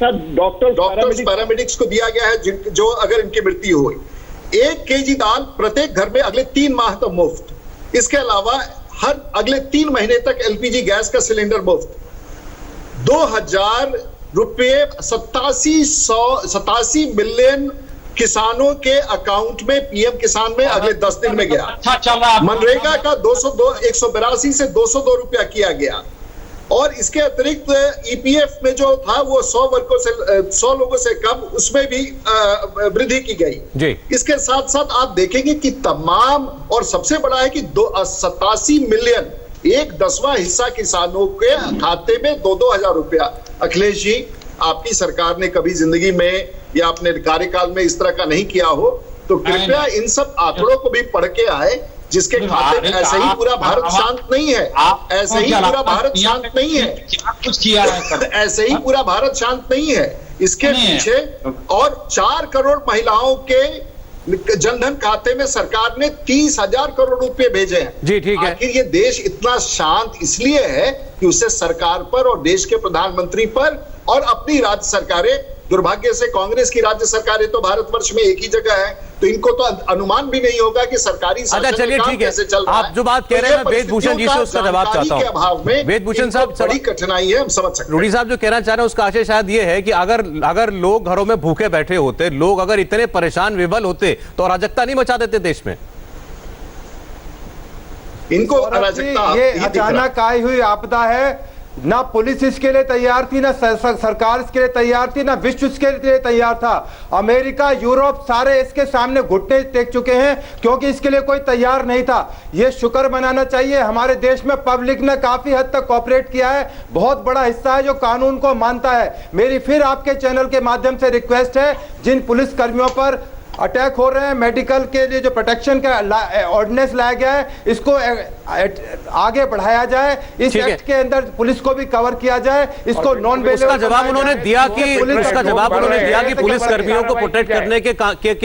डॉक्टर्स पैरामेडिक्स को दिया गया है, जो अगर इनकी मृत्यु हुई, 1 केजी दाल प्रत्येक घर में अगले 3 माह तक मुफ्त। इसके अलावा हर अगले 3 महीने तक एलपीजी गैस का सिलेंडर मुफ्त। 2,000 रुपए 87 मिलियन किसानों के अकाउंट में पीएम किसान में अगले 10 दिन में गया। मनरेगा का 182 से 202 रुपया किया गया। और इसके अतिरिक्त ईपीएफ में जो था वो 100 लोगों से कम, उसमें भी वृद्धि की गई जी। इसके साथ साथ आप देखेंगे कि तमाम, और सबसे बड़ा है कि 87 मिलियन, 1/10वां हिस्सा किसानों के खाते में 2-2 हजार रुपया। अखिलेश जी, आपकी सरकार ने कभी जिंदगी में या अपने कार्यकाल में इस तरह का नहीं किया हो, तो कृपया इन सब आंकड़ों को भी पढ़ के आए, जिसके खाते में ऐसे ही पूरा भारत शांत नहीं है, ऐसे ही पूरा भारत शांत नहीं है, कुछ किया है ऐसे ही पूरा भारत शांत नहीं है। इसके पीछे और 4 करोड़ महिलाओं के जनधन खाते में सरकार ने 30,000 करोड़ रुपए भेजे हैं। जी ठीक है। आखिर ये देश इतना शांत इसलिए है कि उससे सरकार पर और देश के प्रधानमंत्री पर और अपनी राज्य सरकारें, दुर्भाग्य से कांग्रेस की राज्य सरकारें तो भारतवर्ष में एक ही जगह है, तो इनको तो अनुमान भी नहीं होगा कि सरकारी शासन चलिए ठीक है, आप जो बात कह रहे हैं वेदभूषण जी से उसका जवाब चाहता हूं। अभाव में वेदभूषण साहब, बड़ी कठिनाई है, हम समझ सकते हैं। रूडी साहब जो कहना चाह रहे हैं उसका आशय शायद ये है कि अगर लोग घरों में भूखे बैठे होते, लोग अगर इतने परेशान विवल होते तो अराजकता नहीं मचा देते देश में। इनको अराजकता, ये अचानक आई हुई आपदा है, ना पुलिस इसके लिए तैयार थी, ना सरकार इसके लिए तैयार थी, ना विश्व इसके लिए तैयार था। अमेरिका, यूरोप सारे इसके सामने घुटने टेक चुके हैं क्योंकि इसके लिए कोई तैयार नहीं था। ये शुक्र मनाना चाहिए, हमारे देश में पब्लिक ने काफी हद तक कोऑपरेट किया है, बहुत बड़ा हिस्सा है जो कानून को मानता है। मेरी फिर आपके चैनल के माध्यम से रिक्वेस्ट है, जिन पुलिस कर्मियों पर अटैक हो रहे हैं, मेडिकल के लिए जो प्रोटेक्शन का ऑर्डिनेंस लाया गया है, इसको आगे बढ़ाया जाए, इस एक्ट के अंदर पुलिस को भी कवर किया जाए, इसको नॉन बेलेबल। उसका जवाब उन्होंने दिया कि पुलिस कर्मियों को प्रोटेक्ट करने के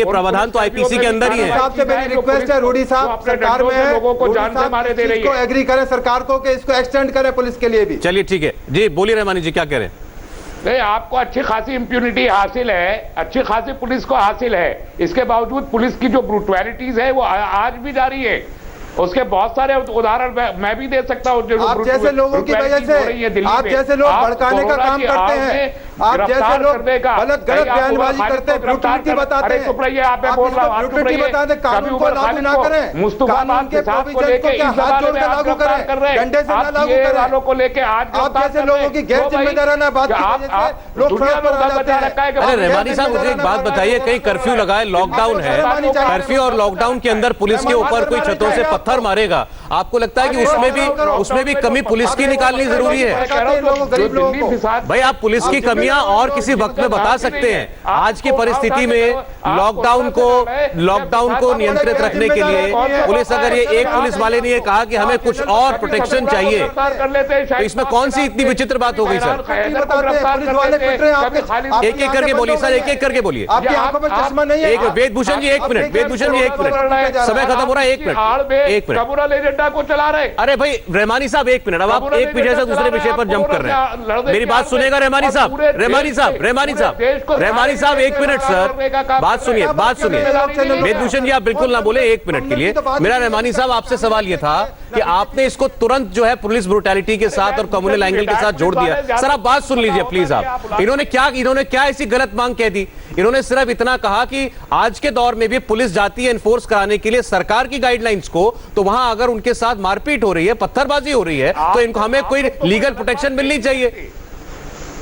प्रावधान तो आईपीसी के अंदर ही है। साहब से मेरी रिक्वेस्ट है, रूडी साहब सरकार में है, इसको एग्री करें सरकार को कि इसको एक्सटेंड करें पुलिस के लिए भी। चलिए ठीक है जी, बोलिए रहमानी जी, क्या कह रहे हैं? नहीं, आपको अच्छी खासी इम्प्यूनिटी हासिल है, अच्छी खासी पुलिस को हासिल है, इसके बावजूद पुलिस की जो ब्रूटैलिटीज है वो आज भी जारी है। उसके बहुत सारे उदाहरण मैं भी दे सकता हूँ। आप जैसे लोगों की वजह से, आप जैसे लोग भड़काने का काम करते हैं, आप जैसे लोग गलत बयानबाजी करते हैं, ब्रूटलिटी बताते हैं, ब्रूटलिटी बताते हैं, कानून को लागू ना करें, कानून के प्रोविजन को क्या हाथ जोड़ के लागू करें, डंडे से ना लागू करें। आप जैसे लोगों की गैर जिम्मेदाराना बात की वजह से लोग सड़क पर आ जाते हैं। अरे रहमानी साहब, मुझे एक बात बताइए, कहीं कर्फ्यू लगाए, लॉकडाउन है, कर्फ्यू और लॉकडाउन के अंदर पुलिस के ऊपर कोई छतों से पत्थर मारेगा, आपको लगता है कि उसमें भी कमी पुलिस की निकालनी जरूरी है? भाई आप पुलिस की कमी टिप्पणियां और किसी वक्त में बता सकते हैं। आज की परिस्थिति में लॉकडाउन को नियंत्रित रखने के लिए पुलिस, अगर ये एक पुलिस वाले ने ये कहा कि हमें कुछ और प्रोटेक्शन चाहिए, तो इसमें कौन सी इतनी विचित्र बात हो गई सर? एक एक करके बोलिए सर, एक एक करके बोलिए। आपकी आंखों में चश्मा नहीं है? एक वेदभूषण जी, 1 मिनट, वेदभूषण जी 1 मिनट, समय खत्म हो रहा है, 1 मिनट, 1 मिनट। कम्युनल एजेंडा को चला रहे। अरे भाई रहमानी साहब 1 मिनट, अब आप एक विषय से दूसरे विषय पर जंप कर रहे हैं। मेरी बात सुनेगा रहमानी साहब, रहमानी साहब, रहमानी साहब, रहमानी साहब 1 मिनट सर, बात सुनिए, बात सुनिए। वेदभूषण जी आप बिल्कुल ना बोले 1 मिनट के लिए। मेरा रहमानी साहब आपसे सवाल ये था कि आपने इसको तुरंत जो है पुलिस ब्रूटैलिटी के साथ और कम्युनल एंगल के साथ जोड़ दिया। सर आप बात सुन लीजिए प्लीज। आप इन्होंने क्या ऐसी गलत मांग कह दी? इन्होंने सिर्फ इतना कहा कि आज के दौर में भी पुलिस जाती है एनफोर्स कराने के लिए सरकार की गाइडलाइंस को, तो वहां अगर उनके साथ मारपीट हो रही है, पत्थरबाजी हो रही है, तो इनको हमें कोई लीगल प्रोटेक्शन मिलनी चाहिए।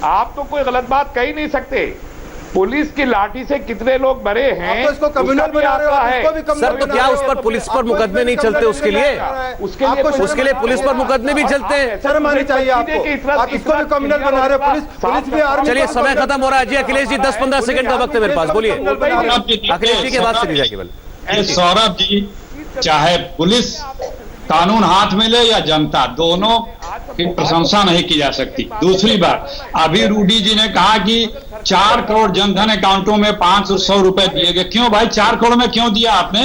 आप तो कोई गलत बात कह ही नहीं सकते। पुलिस की लाठी से कितने लोग मरे हैं, आप तो इसको कम्युनल बना रहे हो, इसको भी कम्युनल सर तो क्या उस पर पुलिस पर मुकदमे नहीं चलते? उसके लिए पुलिस पर मुकदमे भी चलते हैं। शर्म आनी चाहिए आपको। आप इसको भी कम्युनल बना रहे हो, पुलिस भी आर्मी। चलिए समय खत्म हो रहा है जी। अखिलेश जी 10-15 सेकंड का वक्त है मेरे पास, बोलिए। अखिलेश जी के बाद से दीजिए केवल। सौरभ जी, चाहे पुलिस कानून हाथ में ले या जनता, दोनों की प्रशंसा नहीं की जा सकती। दूसरी बात, अभी रूडी जी ने कहा कि 4 करोड़ जनधन अकाउंटों में 500 रुपए दिए गए। क्यों भाई 4 करोड़ में क्यों दिया आपने?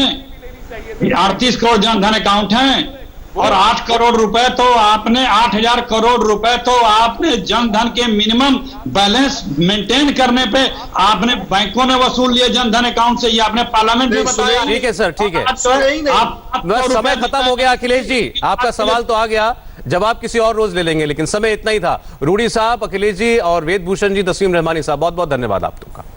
38 करोड़ जनधन अकाउंट हैं और 8 करोड़ रुपए तो आपने 8,000 करोड़ रुपए तो आपने जनधन के मिनिमम बैलेंस मेंटेन करने पे आपने बैंकों ने वसूल लिए जनधन अकाउंट से। ये आपने पार्लियामेंट में बताया। ठीक है सर, ठीक है। बस समय खत्म हो गया। अखिलेश जी आपका सवाल तो आ गया, जवाब किसी और रोज ले लेंगे, लेकिन समय इतना ही था। रूडी साहब, अखिलेश जी और वेदभूषण जी, तस्लीम रहमानी साहब, बहुत बहुत धन्यवाद आप लोगों का।